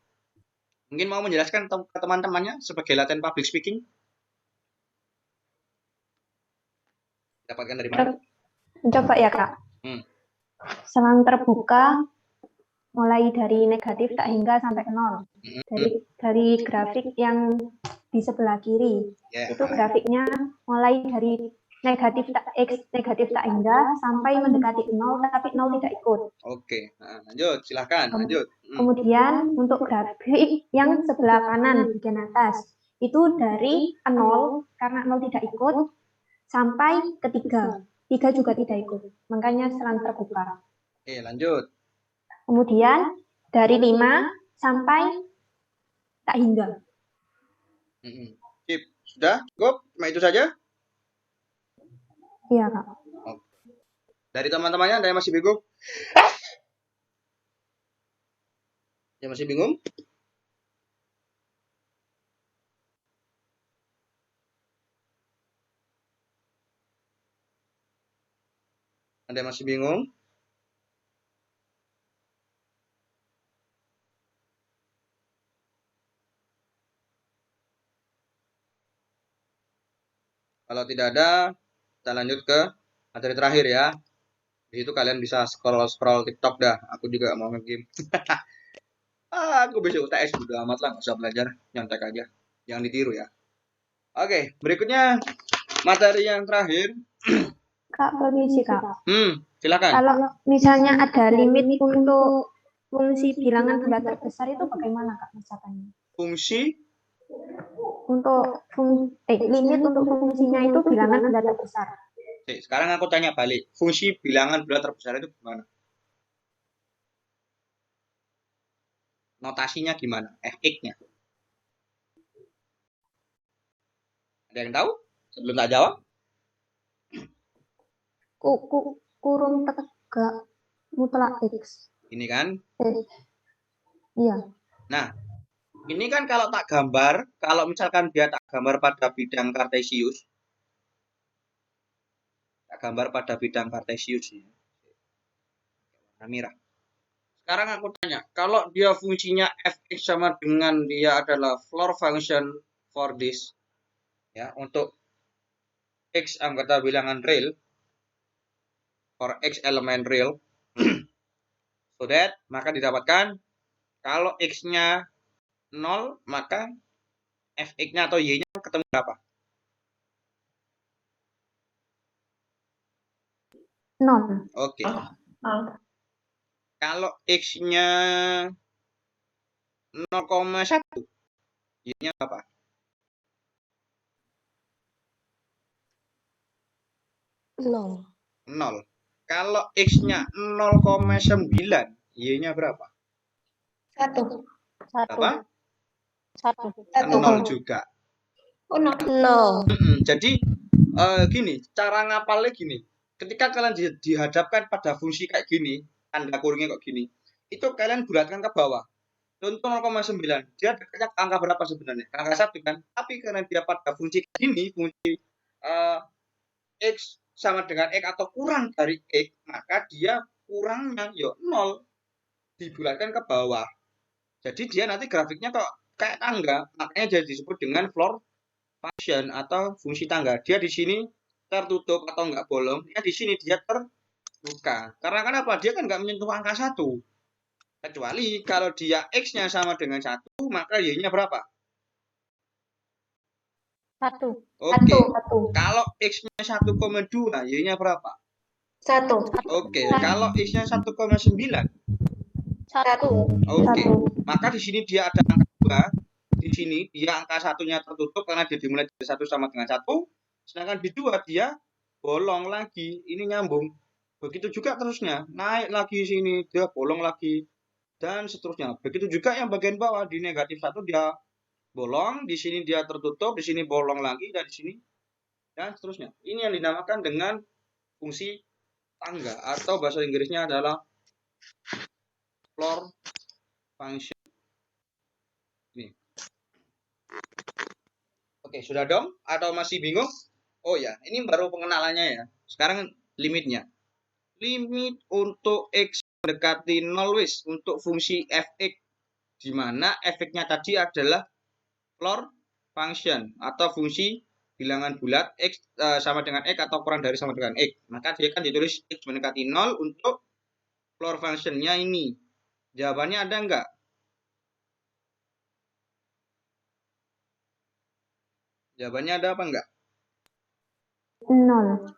Mungkin mau menjelaskan ke teman-temannya sebagai latihan public speaking? Dapatkan dari mana? Coba ya, Kak. Selang terbuka mulai dari negatif tak hingga sampai 0. Dari grafik yang di sebelah kiri. Itu grafiknya mulai dari negatif tak hingga sampai mendekati 0, tapi 0 tidak ikut. Oke, lanjut, silahkan, lanjut. Kemudian untuk grafik yang sebelah kanan bagian atas, itu dari 0, karena 0 tidak ikut, sampai ke 3. 3 juga tidak ikut, makanya selang terbuka. Oke, lanjut. Kemudian dari 5 sampai tak hingga. Sip, sudah cukup? Cuma itu saja? Iya, Kak. Dari teman-temannya ada yang masih bingung? Yang masih bingung? Ada yang masih bingung? Kalau tidak ada, kita lanjut ke materi terakhir ya. Di situ kalian bisa scroll TikTok dah. Aku juga mau nge-game. Aku besok UTS udah amat lah, nggak usah belajar, nyontek aja. Jangan ditiru ya. Oke, berikutnya materi yang terakhir. Kak, permisi Kak. Silakan. Kalau misalnya ada limit untuk fungsi bilangan bulat terbesar itu bagaimana Kak misalkannya? Fungsi? Untuk limit untuk fungsinya itu bilangan bulat terbesar. Oke, sekarang aku tanya balik. Fungsi bilangan bulat terbesar itu gimana? Notasinya gimana? Fx-nya? Ada yang tahu? Sebelum tak jawab? Kurung tegak mutlak X. Ini kan? Iya. Nah, ini kan kalau tak gambar, kalau misalkan dia tak gambar pada bidang kartesius, tak gambar pada bidang kartesius ya. Amira. Sekarang aku tanya, kalau dia fungsinya fx sama dengan dia adalah floor function for this, ya, untuk x anggota bilangan real, for x elemen real, so that, maka didapatkan, kalau x-nya 0, maka fx-nya atau y-nya ketemu berapa? 0. Oke. Kalau x-nya 0,1, y-nya berapa? 0. 0. Kalau x-nya 0,9, y-nya berapa? 1. Berapa? 1. 0 juga. Oh, 0. 0. Jadi gini, cara ngapalnya gini. Ketika kalian dihadapkan pada fungsi kayak gini, tanda kurungnya kok gini, itu kalian bulatkan ke bawah. Contoh 0,9, dia dekatnya ke angka berapa sebenarnya? Angka 1 kan? Tapi karena dia pada fungsi kayak gini, fungsi x sama dengan x atau kurang dari x, maka dia kurangnya 0, dibulatkan ke bawah. Jadi dia nanti grafiknya kok kayak tangga, makanya jadi disebut dengan floor function atau fungsi tangga. Dia di sini tertutup atau enggak bolong, ya di sini dia terbuka. Karena kenapa? Dia kan enggak menyentuh angka 1. Kecuali kalau dia x-nya sama dengan 1, maka y-nya berapa? 1. Oke. Kalau x-nya 1,2, y-nya berapa? 1. Oke. Kalau x-nya 1,9. 1. Oke. Maka di sini dia ada angka 2. Di sini dia angka 1-nya tertutup karena dia dimulai dari 1 sama dengan 1. Sedangkan di 2 dia bolong lagi. Ini nyambung. Begitu juga terusnya. Naik lagi sini, dia bolong lagi. Dan seterusnya. Begitu juga yang bagian bawah. Di negatif 1 dia bolong. Di sini dia tertutup. Di sini bolong lagi. Dan di sini. Dan seterusnya. Ini yang dinamakan dengan fungsi tangga. Atau bahasa Inggrisnya adalah floor function. Ini. Oke, sudah dong? Atau masih bingung? Oh ya, ini baru pengenalannya ya. Sekarang limitnya. Limit untuk x mendekati 0 wis untuk fungsi fx, di mana fx-nya tadi adalah floor function atau fungsi bilangan bulat x sama dengan x atau kurang dari sama dengan x. Maka dia kan ditulis x mendekati 0 untuk floor function-nya ini. Jawabannya ada enggak? Jawabannya ada apa enggak? 0.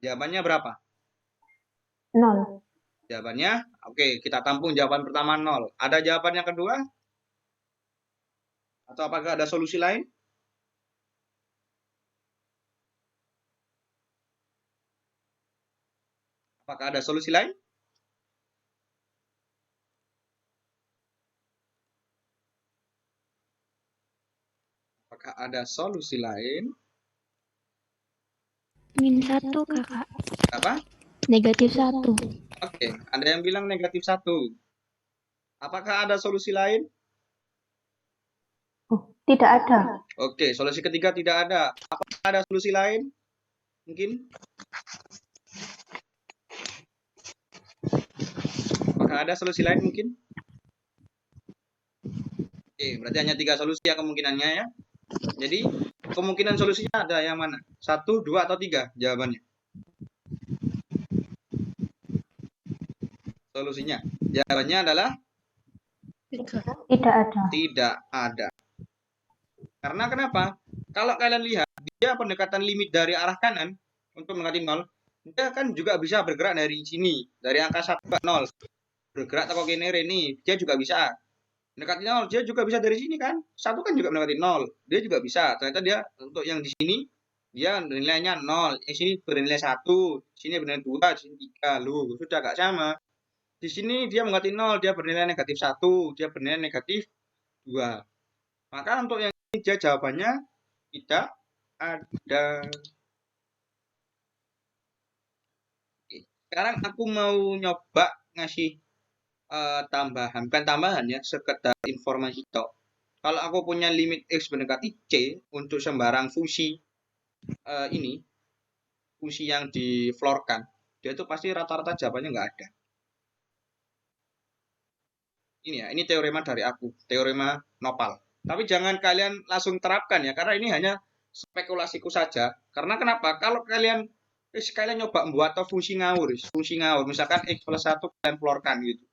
Jawabannya berapa? 0. Jawabannya, oke, kita tampung jawaban pertama 0. Ada jawaban yang kedua? Atau apakah ada solusi lain? Apakah ada solusi lain? Apakah ada solusi lain? -1, Kakak. Apa? Negatif 1. Oke, ada yang bilang negatif 1. Apakah ada solusi lain? Oh, tidak ada. Oke, solusi ketiga tidak ada. Apakah ada solusi lain? Mungkin? Apakah ada solusi lain mungkin? Oke, berarti hanya 3 solusi ya kemungkinannya ya. Jadi, kemungkinan solusinya ada yang mana? 1, 2, atau 3 jawabannya? Solusinya. Jawabannya adalah? Tidak ada. Tidak ada. Karena kenapa? Kalau kalian lihat, dia pendekatan limit dari arah kanan untuk mendekati 0, dia kan juga bisa bergerak dari sini, dari angka 1 ke 0. Bergerak atau kene ini, dia juga bisa. Mendekati 0, dia juga bisa dari sini kan? 1 kan juga mendekati 0, dia juga bisa. Ternyata dia untuk yang di sini, dia nilainya 0. Yang sini bernilai 1, sini bernilai 2, sini 3. Loh, sudah agak sama. Di sini dia mendekati 0, dia bernilai negatif 1, dia bernilai negatif 2. Maka untuk yang ini dia jawabannya tidak ada. Sekarang aku mau nyoba ngasih tambahan, bukan tambahan ya, sekedar informasi tok. Kalau aku punya limit x mendekati c untuk sembarang fungsi ini, fungsi yang diflorkan, dia itu pasti rata-rata jawabannya nggak ada. ini teorema dari aku, teorema Nopal. Tapi jangan kalian langsung terapkan ya, karena ini hanya spekulasiku saja. Karena kenapa? Kalau kalian nyoba membuat atau fungsi ngawur, misalkan X plus 1 kalian keluarkan gitu.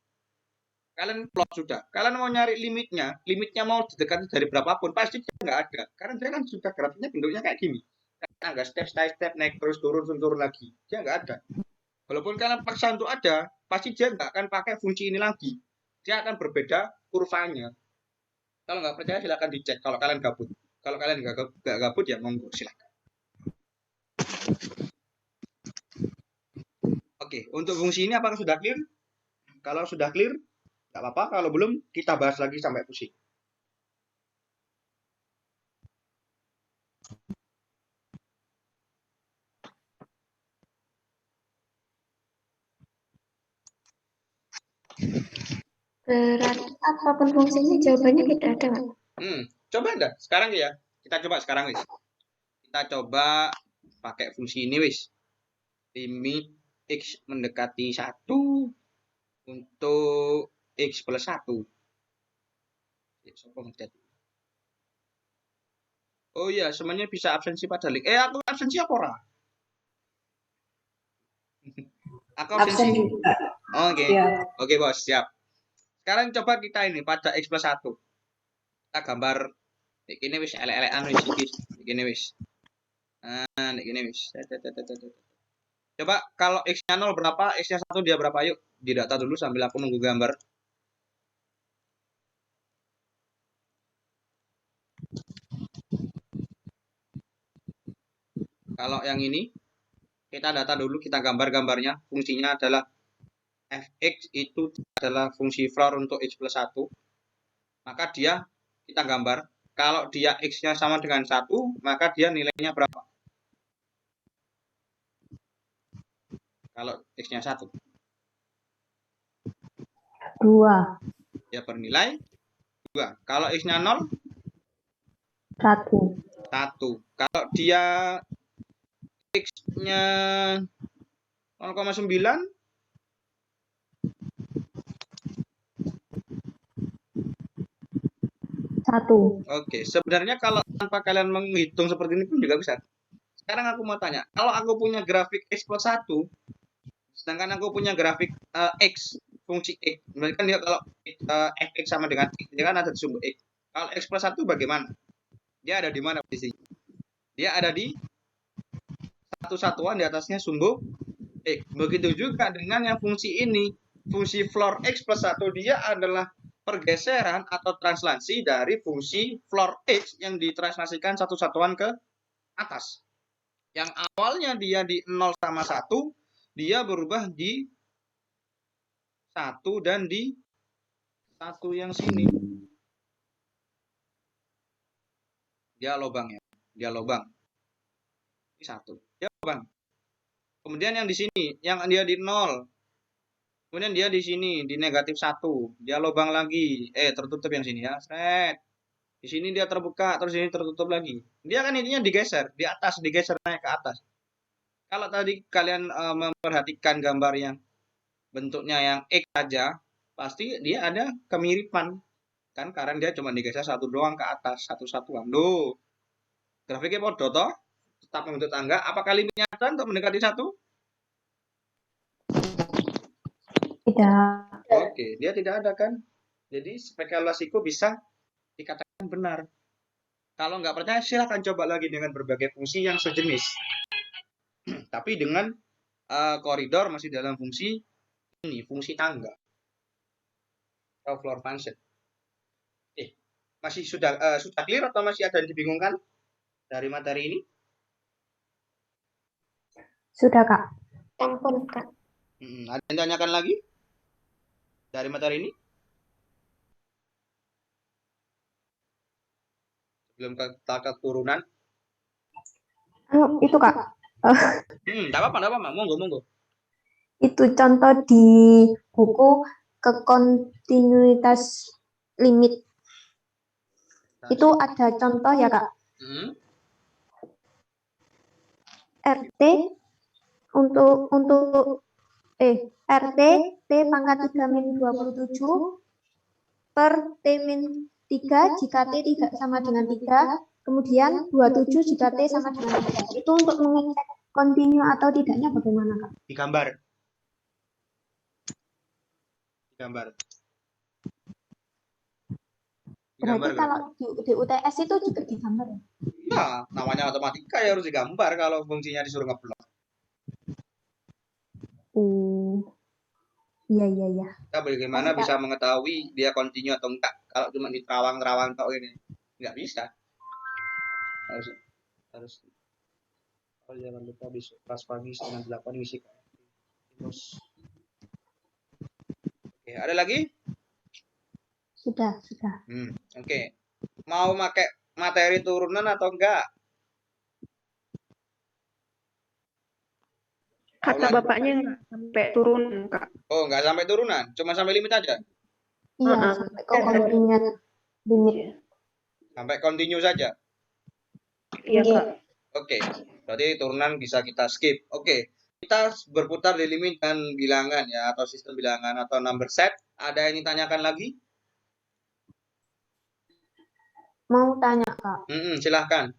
Kalian plot sudah. Kalian mau nyari limitnya mau didekati dari berapapun, pasti dia nggak ada. Karena dia kan sudah grafiknya bentuknya kayak gini. Karena nggak step naik terus turun lagi. Dia nggak ada. Walaupun kalian paksa untuk ada, pasti dia nggak akan pakai fungsi ini lagi. Dia akan berbeda kurvanya. Kalau nggak percaya silakan dicek. Kalau kalian gabut. Kalau kalian nggak gabut ya monggo silakan. Oke, untuk fungsi ini apakah sudah clear? Kalau sudah clear, nggak apa-apa. Kalau belum, kita bahas lagi sampai pusing. Berarti apapun fungsinya jawabannya tidak ada, Pak? Coba enggak? Sekarang ya. Kita coba sekarang, wis. Kita coba pakai fungsi ini, wis. Limit X mendekati 1 untuk X plus 1. Oh iya, semuanya bisa absensi pada link. Aku absensi apa ora? Aku absensi. Oke. Yeah. Oke, Bos, siap. Sekarang coba kita ini pada X plus 1. Kita gambar ini wis elek-elekan wis iki. Ini wis. Nah, ini wis. Coba kalau X-nya 0 berapa, X-nya 1 dia berapa? Yuk, didata dulu sambil aku nunggu gambar. Kalau yang ini, kita data dulu, kita gambar-gambarnya. Fungsinya adalah fx itu adalah fungsi floor untuk X plus 1. Maka dia, kita gambar. Kalau dia X-nya sama dengan 1, maka dia nilainya berapa? Kalau X-nya 1. 2. Dia bernilai 2. Kalau X-nya 0? 1. Kalau dia X-nya 0,9? 1. Oke, sebenarnya kalau tanpa kalian menghitung seperti ini pun juga bisa. Sekarang aku mau tanya, kalau aku punya grafik X plus 1, sedangkan aku punya grafik X, fungsi X, berarti kan dia kalau fx sama dengan X, dia kan ada di sumbu X. Kalau X plus 1 bagaimana? Dia ada di mana posisinya? Dia ada di satu-satuan di atasnya sumbu X. Begitu juga dengan yang fungsi ini. Fungsi floor X plus 1 dia adalah pergeseran atau translasi dari fungsi floor X yang ditranslasikan satu-satuan ke atas. Yang awalnya dia di 0 sama 1, dia berubah di 1 dan di 1 yang sini. Dia lobang ya. Dia lobang. Ini 1. Dia lobang. Kemudian yang di sini, yang dia di 0. Kemudian dia di sini, di negatif 1. Dia lobang lagi. Tertutup yang sini ya. Sret. Di sini dia terbuka, terus ini tertutup lagi. Dia kan intinya digeser. Di atas, digeser naik ke atas. Kalau tadi kalian memperhatikan gambar yang bentuknya yang X saja, pasti dia ada kemiripan. Kan karena dia cuma digeser satu doang ke atas, satu-satuan. Loh, grafiknya podo toh? Tetap membentuk tangga. Apakah limitnya ada untuk mendekati 1? Tidak. Oke, dia tidak ada kan? Jadi spekulasiku bisa dikatakan benar. Kalau nggak percaya, silahkan coba lagi dengan berbagai fungsi yang sejenis. Tapi dengan koridor masih dalam fungsi ini, fungsi tangga. Atau floor function. Masih sudah clear atau masih ada yang dibingungkan dari materi ini? Sudah, Kak. Ampun, Kak. Ada yang tanyakan lagi dari materi ini? Sebelum kita ke turunan. Itu, Kak. Enggak apa-apa. Monggo. Itu contoh di buku kekontinuitas limit. Itu ada contoh ya, Kak. RT untuk RT T pangkat 3 min 27 per T min 3 jika T tidak sama dengan 3, kemudian 27 jika T sama dengan 3. Itu untuk mengecek kontinu atau tidaknya bagaimana, Kak? Digambar. Berarti kalau di UTS itu juga digambar ya? Ya, namanya matematika ya harus digambar kalau fungsinya disuruh ngeplot. Iya. Kita bagaimana bisa mengetahui dia kontinu atau enggak kalau cuma di terawang-terawang tok ini? Enggak bisa. Harus. Oh, jangan lupa besok kelas pagi setengah 8 ngisi. Terus. Oke, ada lagi? Sudah. Oke. Mau pakai materi turunan atau enggak? Kata bapaknya nggak sampai turun, Kak. Oh, nggak sampai turunan, cuma sampai limit aja? Iya, sampai ke limit. Sampai continue saja? Iya, Kak. Oke, berarti turunan bisa kita skip. Oke, kita berputar di limit dan bilangan ya, atau sistem bilangan atau number set. Ada yang ditanyakan lagi? Mau tanya, Kak? Silahkan.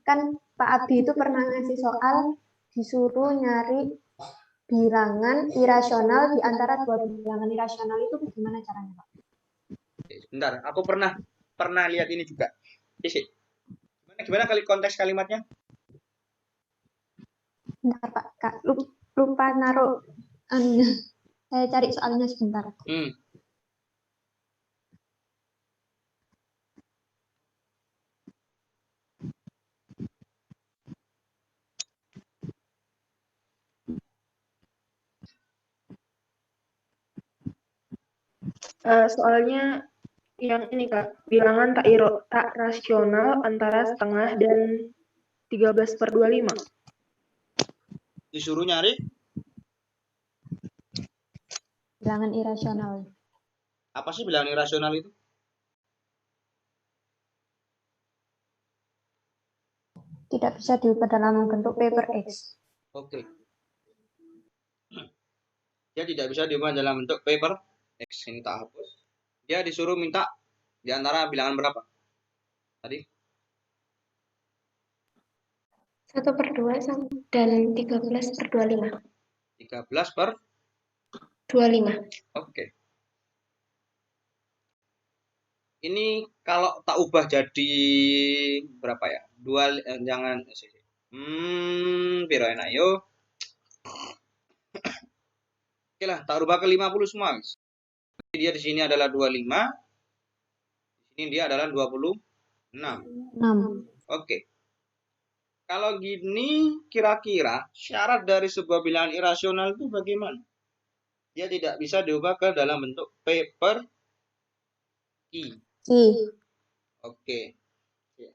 Kan Pak Abi itu pernah ngasih soal disuruh nyari bilangan irasional di antara dua bilangan irasional itu bagaimana caranya, Pak? Bentar, aku pernah lihat ini juga. Gimana kali konteks kalimatnya? Bentar, Pak. Kak, lupa naruh saya cari soalnya sebentar. Soalnya yang ini, Kak, bilangan tak rasional antara setengah dan 13/25. Disuruh nyari bilangan irasional. Apa sih bilangan irasional itu? Tidak bisa diubah dalam bentuk P per X. Oke. Dia tidak bisa diubah dalam bentuk P per X. Ini tak hapus. Dia disuruh minta di antara bilangan berapa? Tadi? 1/2 dan 13/25. 13/25. Oke. Ini kalau tak ubah jadi berapa ya? Jangan piro enak yo. Oke lah, tak ubah ke 50 semua, guys. Jadi dia di sini adalah 25. Di sini dia adalah 26. Oke. Kalau gini, kira-kira syarat dari sebuah bilangan irasional itu bagaimana? Dia tidak bisa diubah ke dalam bentuk P per I. Oke.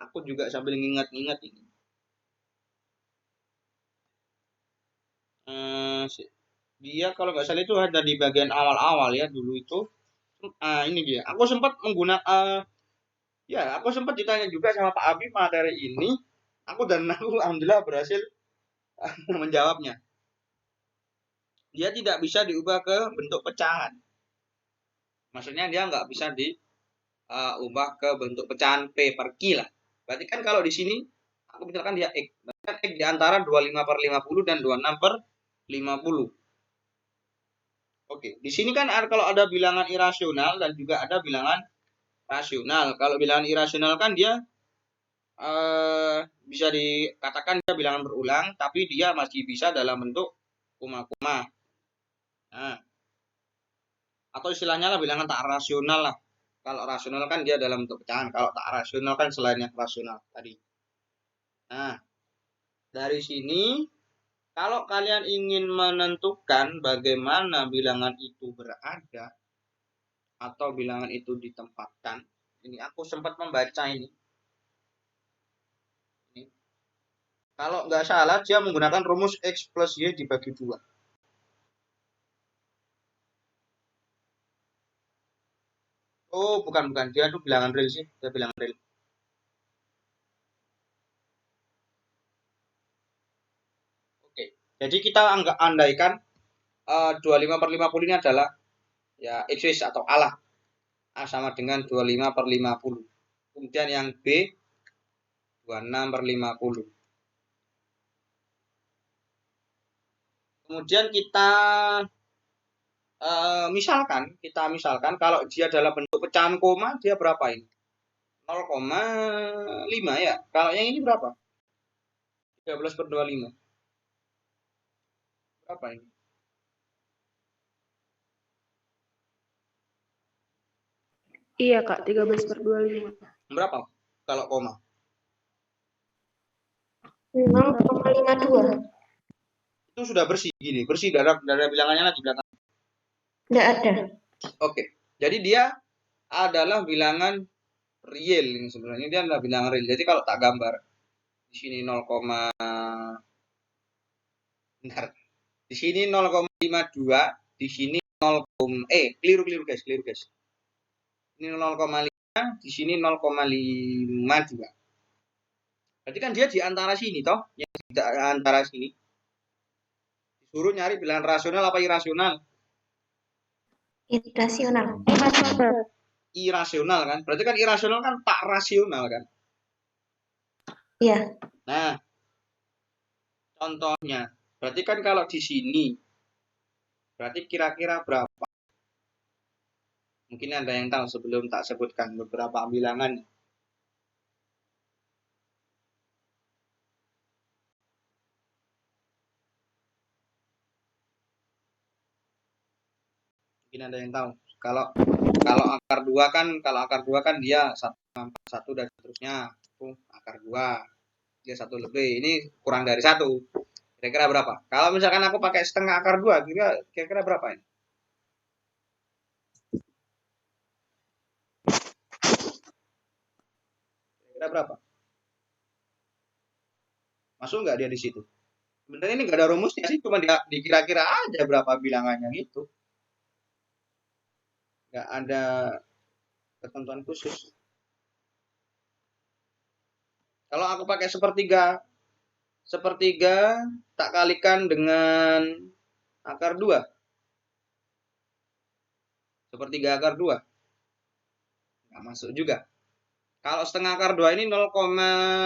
Aku juga sambil ngingat-ngingat ini. Dia kalau nggak salah itu ada di bagian awal-awal ya dulu itu. Ini dia. Aku sempat menggunakan aku sempat ditanya juga sama Pak Abi materi ini. Aku alhamdulillah berhasil menjawabnya. Dia tidak bisa diubah ke bentuk pecahan. Maksudnya dia nggak bisa diubah ke bentuk pecahan P per Q lah. Berarti kan kalau di sini aku misalkan dia X. Berarti kan X di antara 25/50 dan 26/50. Oke, di sini kan kalau ada bilangan irasional dan juga ada bilangan rasional. Kalau bilangan irasional kan dia bisa dikatakan dia bilangan berulang, tapi dia masih bisa dalam bentuk koma-koma. Nah, atau istilahnya lah bilangan tak rasional lah. Kalau rasional kan dia dalam bentuk pecahan. Kalau tak rasional kan selain yang rasional tadi. Nah, dari sini kalau kalian ingin menentukan bagaimana bilangan itu berada atau bilangan itu ditempatkan, ini aku sempat membaca ini. Kalau nggak salah dia menggunakan rumus X plus Y dibagi 2. Oh, bukan. Dia itu bilangan real sih. Dia bilangan real. Oke. Jadi kita andaikan 25/50 ini adalah ya X atau A lah. A sama dengan 25/50. Kemudian yang B 26/50. Kemudian kita misalkan kalau dia dalam bentuk pecahan koma, dia berapa ini? 0,5 ya. Kalau yang ini berapa? 13/25. Berapa ini? Iya, Kak, 13/25. Berapa kalau koma? 0,52. Itu sudah bersih gini, bersih dari bilangannya lagi belakang. Tidak ada. Oke. Jadi dia adalah bilangan real ini sebenarnya, dia adalah bilangan real. Jadi kalau tak gambar di sini 0, bentar. Di sini 0,52, di sini 0, keliru guys. Ini 0,5, di sini 0,52. Berarti kan dia di antara sini toh, yang di antara sini. Disuruh nyari bilangan rasional apa irasional? Irasional. Irasional kan? Berarti kan irasional kan tak rasional kan? Iya. Nah, contohnya, berarti kan kalau di sini, berarti kira-kira berapa? Mungkin ada yang tahu sebelum tak sebutkan beberapa bilangan. Mungkin ada yang tahu. Kalau akar 2 kan dia 1 dan seterusnya. Itu akar 2. Dia 1 lebih. Ini kurang dari 1. Kira-kira berapa? Kalau misalkan aku pakai setengah akar 2, kira-kira berapa ini? Kira-kira berapa? Masuk nggak dia di situ? Sebenarnya ini nggak ada rumusnya sih, cuma dikira-kira aja berapa bilangannya gitu. Nggak ada ketentuan khusus. Kalau aku pakai sepertiga tak kalikan dengan akar 2. Sepertiga akar 2. Nggak masuk juga. Kalau setengah akar 2 ini 0,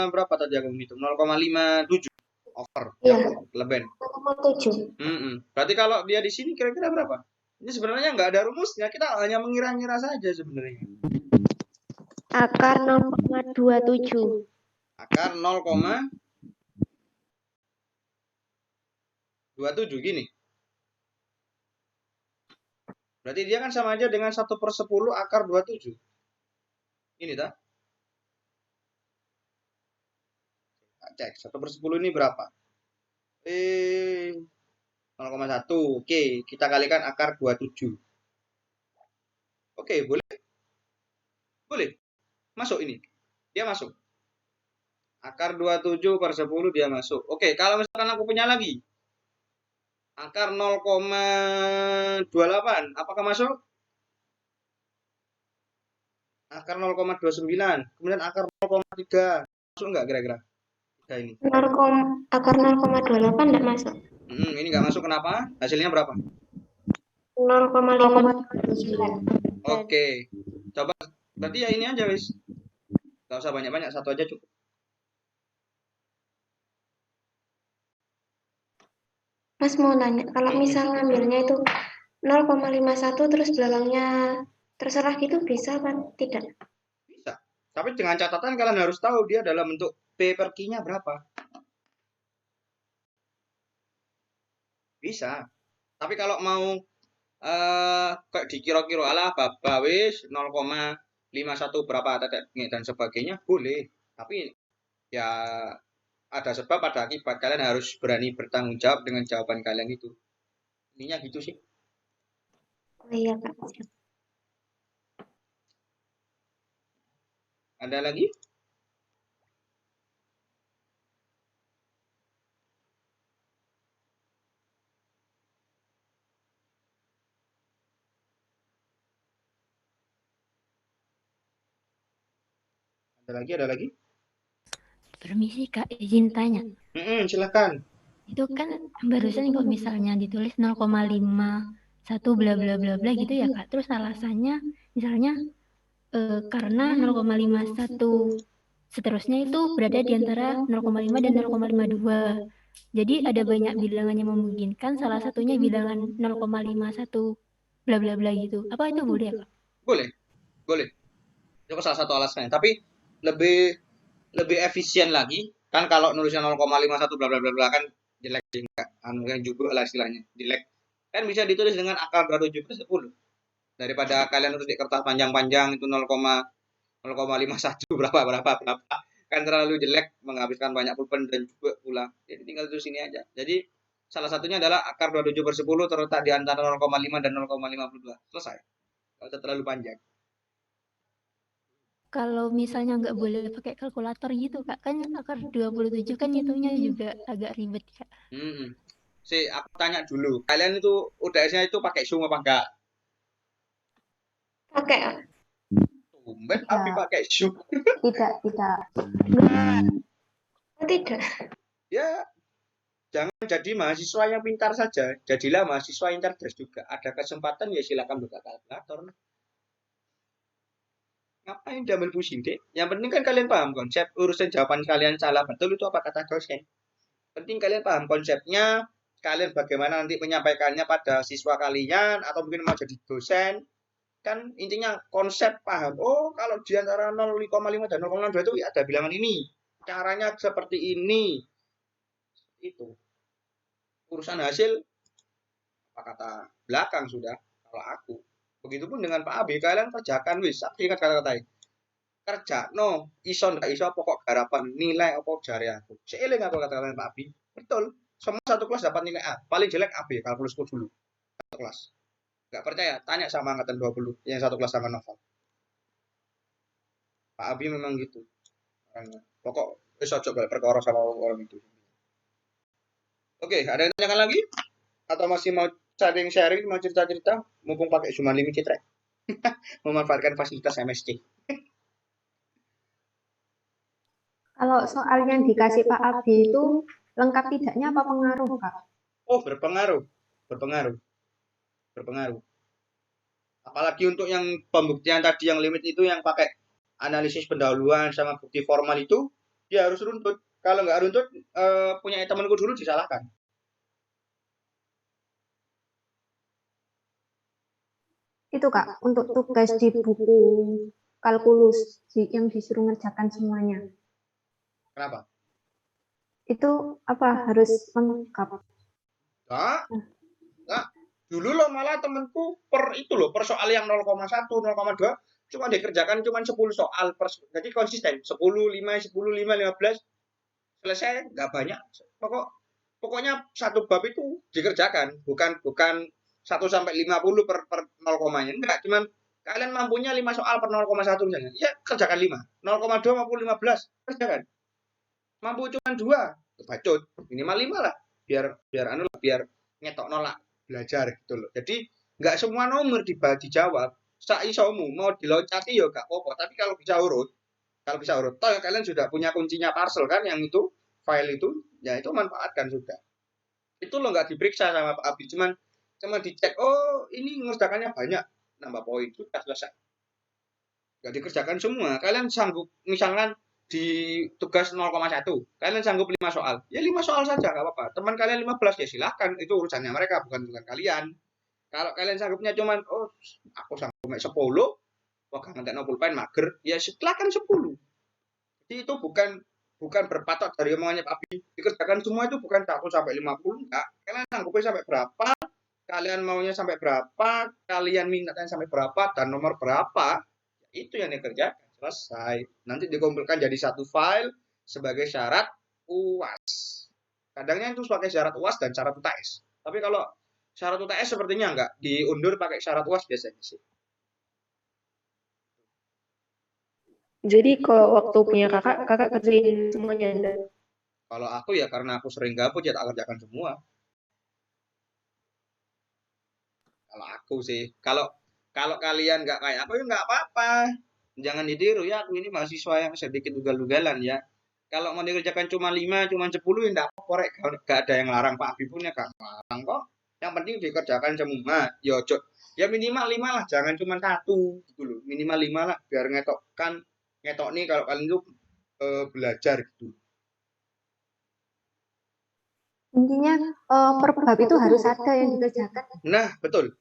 berapa tadi aku menghitung? 0,57 over. Iya. Leben. 0,7. Berarti kalau dia di sini kira-kira berapa? Ini sebenarnya nggak ada rumusnya, kita hanya mengira-ngira saja sebenarnya. Akar 0,27. Akar 0,27 gini. Berarti dia kan sama aja dengan 1/10 akar 27. Ini tak? Cek 1/10 ini berapa? 0,1. Oke, kita kalikan akar 27. Oke, boleh? Boleh. Masuk ini. Dia masuk. Akar 27/10 dia masuk. Oke, kalau misalkan aku punya lagi akar 0,28, apakah masuk? Akar 0,29, kemudian akar 0,3. Masuk enggak kira-kira? Ini. Akar 0,28 enggak masuk. Ini enggak masuk, kenapa? Hasilnya berapa? 0,59. Oke. Coba berarti ya ini aja, wis. Enggak usah banyak-banyak, satu aja cukup. Mas mau nanya, kalau misal ngambilnya itu 0,51 terus belakangnya terserah gitu bisa kan? Tidak. Bisa. Tapi dengan catatan kalian harus tahu dia dalam bentuk P/Q-nya berapa. Bisa. Tapi kalau mau kayak dikira-kira ala babawis 0,51 berapa dan sebagainya boleh. Tapi ya ada sebab, ada akibat. Kalian harus berani bertanggung jawab dengan jawaban kalian itu. Ininya gitu sih. Oh iya, Kak. Ada lagi? Ada lagi? Permisi Kak, izin tanya. Silakan. Itu kan barusan kok misalnya ditulis 0,5 1 bla bla bla bla gitu ya Kak. Terus alasannya misalnya karena 0,51 seterusnya itu berada di antara 0,5 dan 0,52. Jadi ada banyak bilangan yang memungkinkan, salah satunya bilangan 0,51 bla bla bla gitu. Apa itu boleh ya Kak? Boleh, boleh. Itu salah satu alasannya. Tapi lebih efisien lagi kan kalau nulisnya 0,51 bla bla bla bla kan jelek sih, enggak kan juga lah istilahnya jelek. Kan bisa ditulis dengan akar 27/10 daripada kalian nulis di kertas panjang-panjang itu 0,51 berapa kan terlalu jelek, menghabiskan banyak pulpen dan juga pula. Jadi tinggal tulis sini aja. Jadi salah satunya adalah akar 27/10 terletak di antara 0,5 dan 0,52. Selesai. Kalau terlalu panjang. Kalau misalnya nggak boleh pakai kalkulator gitu Kak, kan akar 27 kan hitungnya juga agak ribet Kak. Aku tanya dulu, kalian itu UTS-nya itu pakai Zoom apa enggak? Pakai. Tumben tapi pakai Zoom. Tidak. Ya, jangan jadi mahasiswa yang pintar saja, jadilah mahasiswa yang cerdas juga. Ada kesempatan ya silakan buka kalkulator. Ngapain diambil pusing, Dek? Yang penting kan kalian paham konsep. Urusan jawaban kalian salah betul itu apa kata dosen. Penting kalian paham konsepnya, kalian bagaimana nanti menyampaikannya pada siswa kalian, atau mungkin mau jadi dosen. Kan intinya konsep paham. Oh, kalau di antara 0,5 dan 0,2 itu ya ada bilangan ini. Caranya seperti ini. Itu. Urusan hasil, apa kata belakang sudah. Kalau aku. Begitupun dengan Pak Abi, kalian kerjakan wis. Tapi ingat kata-kata kerja no iso ndak iso pokok garapan nilai apa jari aku. Seiling aku kata-kata Pak Abi. Betul. Semua satu kelas dapat nilai A. Paling jelek AB kalkulusku dulu. Satu kelas. Nggak percaya, tanya sama angkatan 20 yang satu kelas sama Novel. Pak Abi memang gitu. Orangnya. Pokok wis ojo golek perkara sama orang itu. Oke, ada yang tanyakan lagi? Atau masih mau sharing, mau cerita-cerita? Mumpung pakai Zoom Unlimited, Rek. Memanfaatkan fasilitas MSC. Kalau soal yang dikasih Pak Abi itu lengkap tidaknya apa pengaruh, Kak? Oh, berpengaruh. Apalagi untuk yang pembuktian tadi yang limit itu yang pakai analisis pendahuluan sama bukti formal itu, dia harus runtut. Kalau nggak runtut, punya temanku dulu disalahkan. Itu Kak, untuk tugas di buku kalkulus yang disuruh ngerjakan semuanya. Kenapa? Itu apa harus lengkap? Nah, dulu loh malah temanku per soal yang 0,1, 0,2 cuma dikerjakan cuma 10 soal jadi konsisten 10, 5, 10, 5, 15 selesai, nggak banyak. Pokoknya satu bab itu dikerjakan, bukan 1 sampai 50 per 0,nya. Enggak, cuman kalian mampunya 5 soal per 0,1 misalnya. Ya, kerjakan 5. 0,2 maupun 15, kerjakan. Mampu cuma 2, bacot. Minimal 5 lah. Biar nyetok nolak belajar gitu loh. Jadi, enggak semua nomor dijawab. Saisomu mau diloncati ya enggak apa-apa, tapi kalau bisa urut, toh kalian sudah punya kuncinya parcel kan yang itu, file itu, ya itu manfaatkan sudah. Itu lo nggak diperiksa sama Pak Abi, cuma dicek, oh ini ngerjakannya banyak, nambah poin, sudah selesai. Nggak dikerjakan semua. Kalian sanggup, misalkan di tugas 0,1, kalian sanggup 5 soal. Ya 5 soal saja, nggak apa-apa. Teman kalian 15, ya silahkan. Itu urusannya mereka, bukan kalian. Kalau kalian sanggupnya cuma, oh aku sanggup 10, wah ngantek pulpen mager, ya silahkan 10. Jadi itu bukan berpatok dari omongannya Pak Abi. Dikerjakan semua itu bukan 1 sampai 50, enggak. Kalian sanggupnya sampai berapa, kalian maunya sampai berapa, kalian minatnya sampai berapa, dan nomor berapa, itu yang dikerjakan. Selesai. Nanti dikumpulkan jadi satu file sebagai syarat UAS. Kadangnya itu sebagai syarat UAS dan syarat UTS. Tapi kalau syarat UTS sepertinya enggak, diundur pakai syarat UAS biasanya sih. Jadi kalau waktu punya kakak kerjain semuanya enggak? Kalau aku ya karena aku sering gabut ya tak kerjakan semua. Kalau aku sih, kalau kalian nggak kayak aku ya nggak apa-apa. Jangan ditiru ya, aku ini mahasiswa yang sedikit ugal-ugalan ya. Kalau mau dikerjakan cuma 5, cuma 10 ya enggak apa-apa, nggak ada yang larang. Pak Abi pun ya nggak larang kok. Yang penting dikerjakan semua. Ya minimal 5 lah, jangan cuma 1 gitu loh. Minimal 5 lah biar ngetok nih kalau kalian tuh belajar gitu. Intinya per bab itu harus ada yang dikerjakan. Nah, betul.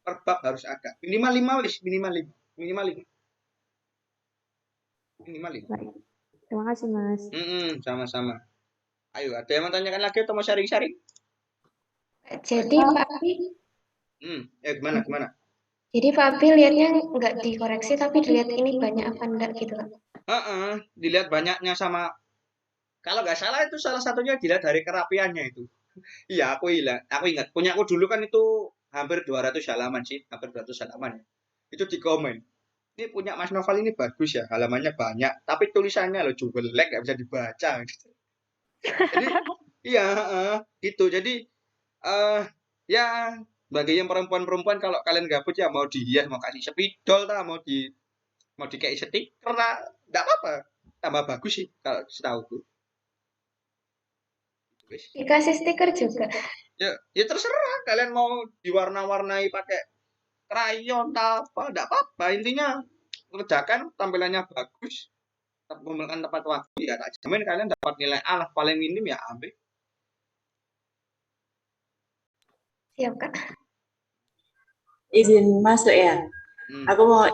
Per bab harus ada. Minimal 5 wis, minimal 5. Minimal 5. Minimal 5. Baik. Terima kasih, Mas. Sama-sama. Ayo, ada yang mau tanyakan lagi atau mau sharing-sharing? Jadi Pak Abi, Gimana? jadi Pak Abi lihatnya nggak dikoreksi tapi dilihat ini banyak apa enggak gitu Kak? Dilihat banyaknya sama, kalau nggak salah itu salah satunya dilihat dari kerapiannya itu. Iya, aku ingat. Punya aku dulu kan itu hampir 200 halaman sih, hampir 200 halaman. Itu di komen. Ini punya Mas Noval ini bagus ya, halamannya banyak, tapi tulisannya loh jelek, nggak bisa dibaca. Jadi, iya, gitu. Jadi, ya bagi yang perempuan-perempuan kalau kalian gabut ya mau dihias, mau kasih spidol, mau dikasih stiker, nggak apa-apa, tambah bagus sih kalau setahu. Dikasih stiker juga. Ya terserah kalian mau diwarna-warnai pakai krayon apa, enggak apa-apa. Intinya kerjakan tampilannya bagus, mengumpulkan tepat waktu ya, tak jamin kalian dapat nilai A lah, paling minim ya ambil. Siap Kak. Izin masuk ya. Aku mau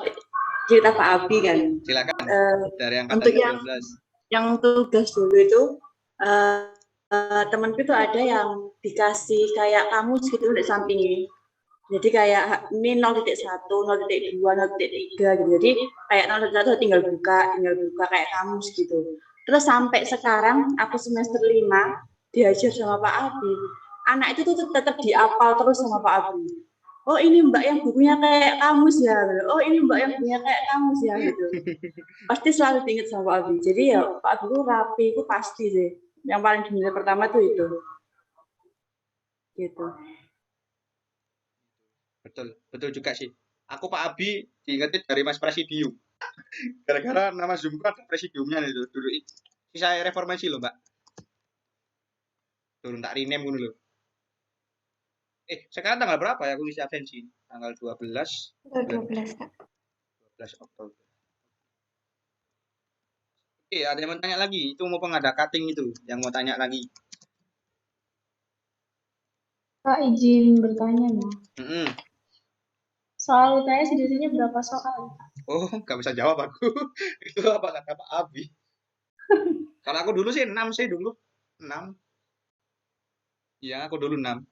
cerita Pak Abi kan. Silakan. Dari angkatan untuk 12. Yang tugas dulu itu temanku itu ada yang dikasih kayak kamus gitu di sampingnya. Jadi kayak ini 0.1, 0.2, 0.3 gitu. Jadi kayak 0.1 tinggal buka kayak kamus gitu. Terus sampai sekarang aku semester 5 diajar sama Pak Abi. Anak itu tuh tetap dihafal terus sama Pak Abi. Oh ini Mbak yang bukunya kayak kamus ya. Oh ini Mbak yang bukunya kayak kamus ya gitu. Pasti selalu diingat sama Pak Abi. Jadi ya Pak Abi itu rapi, itu pasti sih. Yang paling dinilai pertama tuh itu. Gitu. Betul juga sih. Aku Pak Abi diingetin dari Mas Presidium. Gara-gara nama Zoom ada presidiumnya itu dulu. Saya reformasi loh, Mbak. Turun tak rename dulu. Sekarang tanggal berapa ya aku isi absensi? Tanggal 12. Tanggal 12, Kak. 12 Oktober. Ada yang mau tanya lagi? Itu mau ada cutting itu, yang mau tanya lagi. Kak, izin bertanya nih. Soal UTS biasanya berapa soal? Oh, nggak bisa jawab aku. Itu apa kata Pak Abi? Kalau aku dulu sih 6 sih dulu. 6. Iya, aku dulu 6.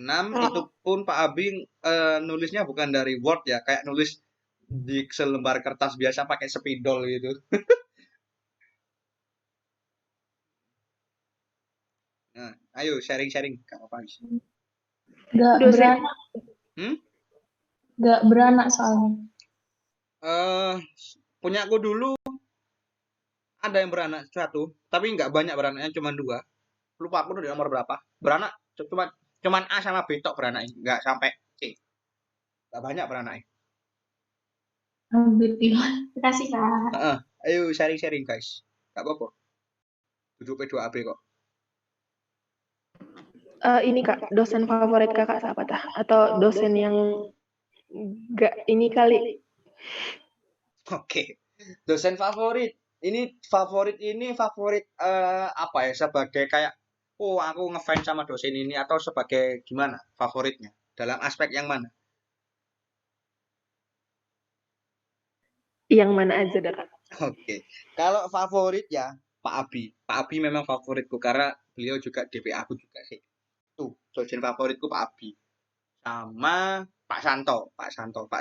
6 itu pun Pak Abi nulisnya bukan dari Word ya, kayak nulis di selembar kertas biasa pakai spidol gitu. Nah, ayo sharing-sharing, Kak apa sih? Gak beranak. Gak beranak soalnya. Punya aku dulu ada yang beranak 1, tapi nggak banyak beranaknya, cuma 2. Lupa aku tuh di nomor berapa. Beranak cuman A sama B tok beranaknya, nggak sampai C. Nggak banyak beranaknya. Terima kasih Kak. Ayo sharing-sharing guys. Nggak apa-apa. Duduk P2AB kok. Ini Kak, dosen favorit Kakak siapa tah? Atau dosen yang nggak ini kali? Oke. Dosen favorit. Ini favorit apa ya? Sebagai kayak aku ngefans sama dosen ini, atau sebagai gimana favoritnya? Dalam aspek yang mana? Yang mana aja dah Kak. Oke. Kalau favorit ya Pak Abi. Pak Abi memang favoritku karena beliau juga DPA aku juga sih. Tuh, dosen favoritku Pak Abi. Sama Pak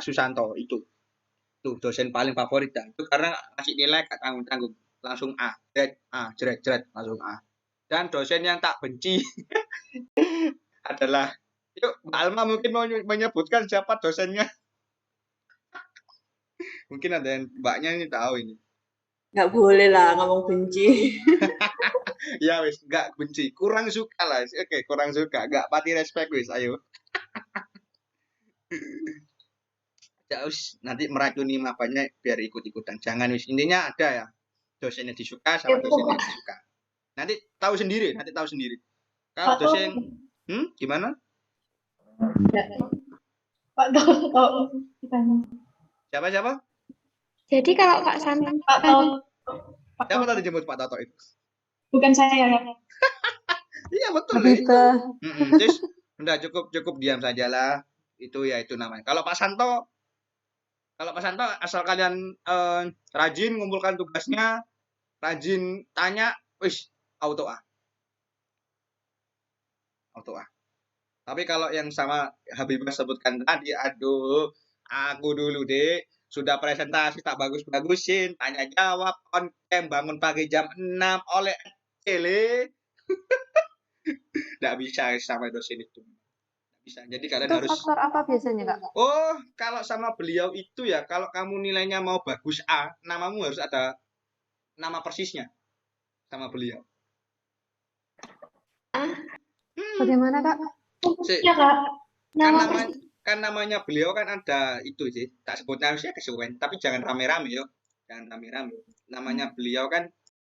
Susanto itu. Tuh dosen paling favorit dah. Itu karena ngasih nilai gak tanggung-tanggung. Langsung A, jeret, langsung A. Dan dosen yang tak benci adalah, yuk Mbak Alma mungkin mau menyebutkan siapa dosennya. Mungkin ada yang mbaknya ini tahu ini. Nggak boleh lah ngomong benci. Ya wis, nggak benci, kurang suka lah. Oke, kurang suka, nggak pati respect wis, ayo. Ya wis, nanti meracuni mapanya biar ikut-ikutan. Jangan wis, intinya ada ya. Dosennya disuka sama dosennya disuka. Nanti tahu sendiri. Kalau dosen, gimana? Pak Toto. Siapa? Jadi kalau Pak Santo, Pak Toto. Siapa tadi jemput Pak Toto itu? Bukan saya ya. Iya betul. Terus udah cukup diam sajalah. Itu namanya. Kalau Pak Santo asal kalian rajin ngumpulkan tugasnya, rajin tanya, wis auto A. Tapi kalau yang sama Habibah sebutkan tadi, aduh, aku dulu deh sudah presentasi tak bagus-bagusin, tanya jawab on cam, bangun pagi jam 6 oleh Cele. Nggak bisa sama dosen itu. Nggak bisa. Jadi kalian Itu harus. faktor apa biasanya, Kak? Oh, kalau sama beliau itu ya, kalau kamu nilainya mau bagus A, namamu harus ada nama persisnya sama beliau. Bagaimana, Kak? Ya, Kak. Kan namanya beliau kan ada itu sih, tak sebut namanya kesuwen, tapi jangan rame-rame yo. Jangan rame-rame. Namanya beliau kan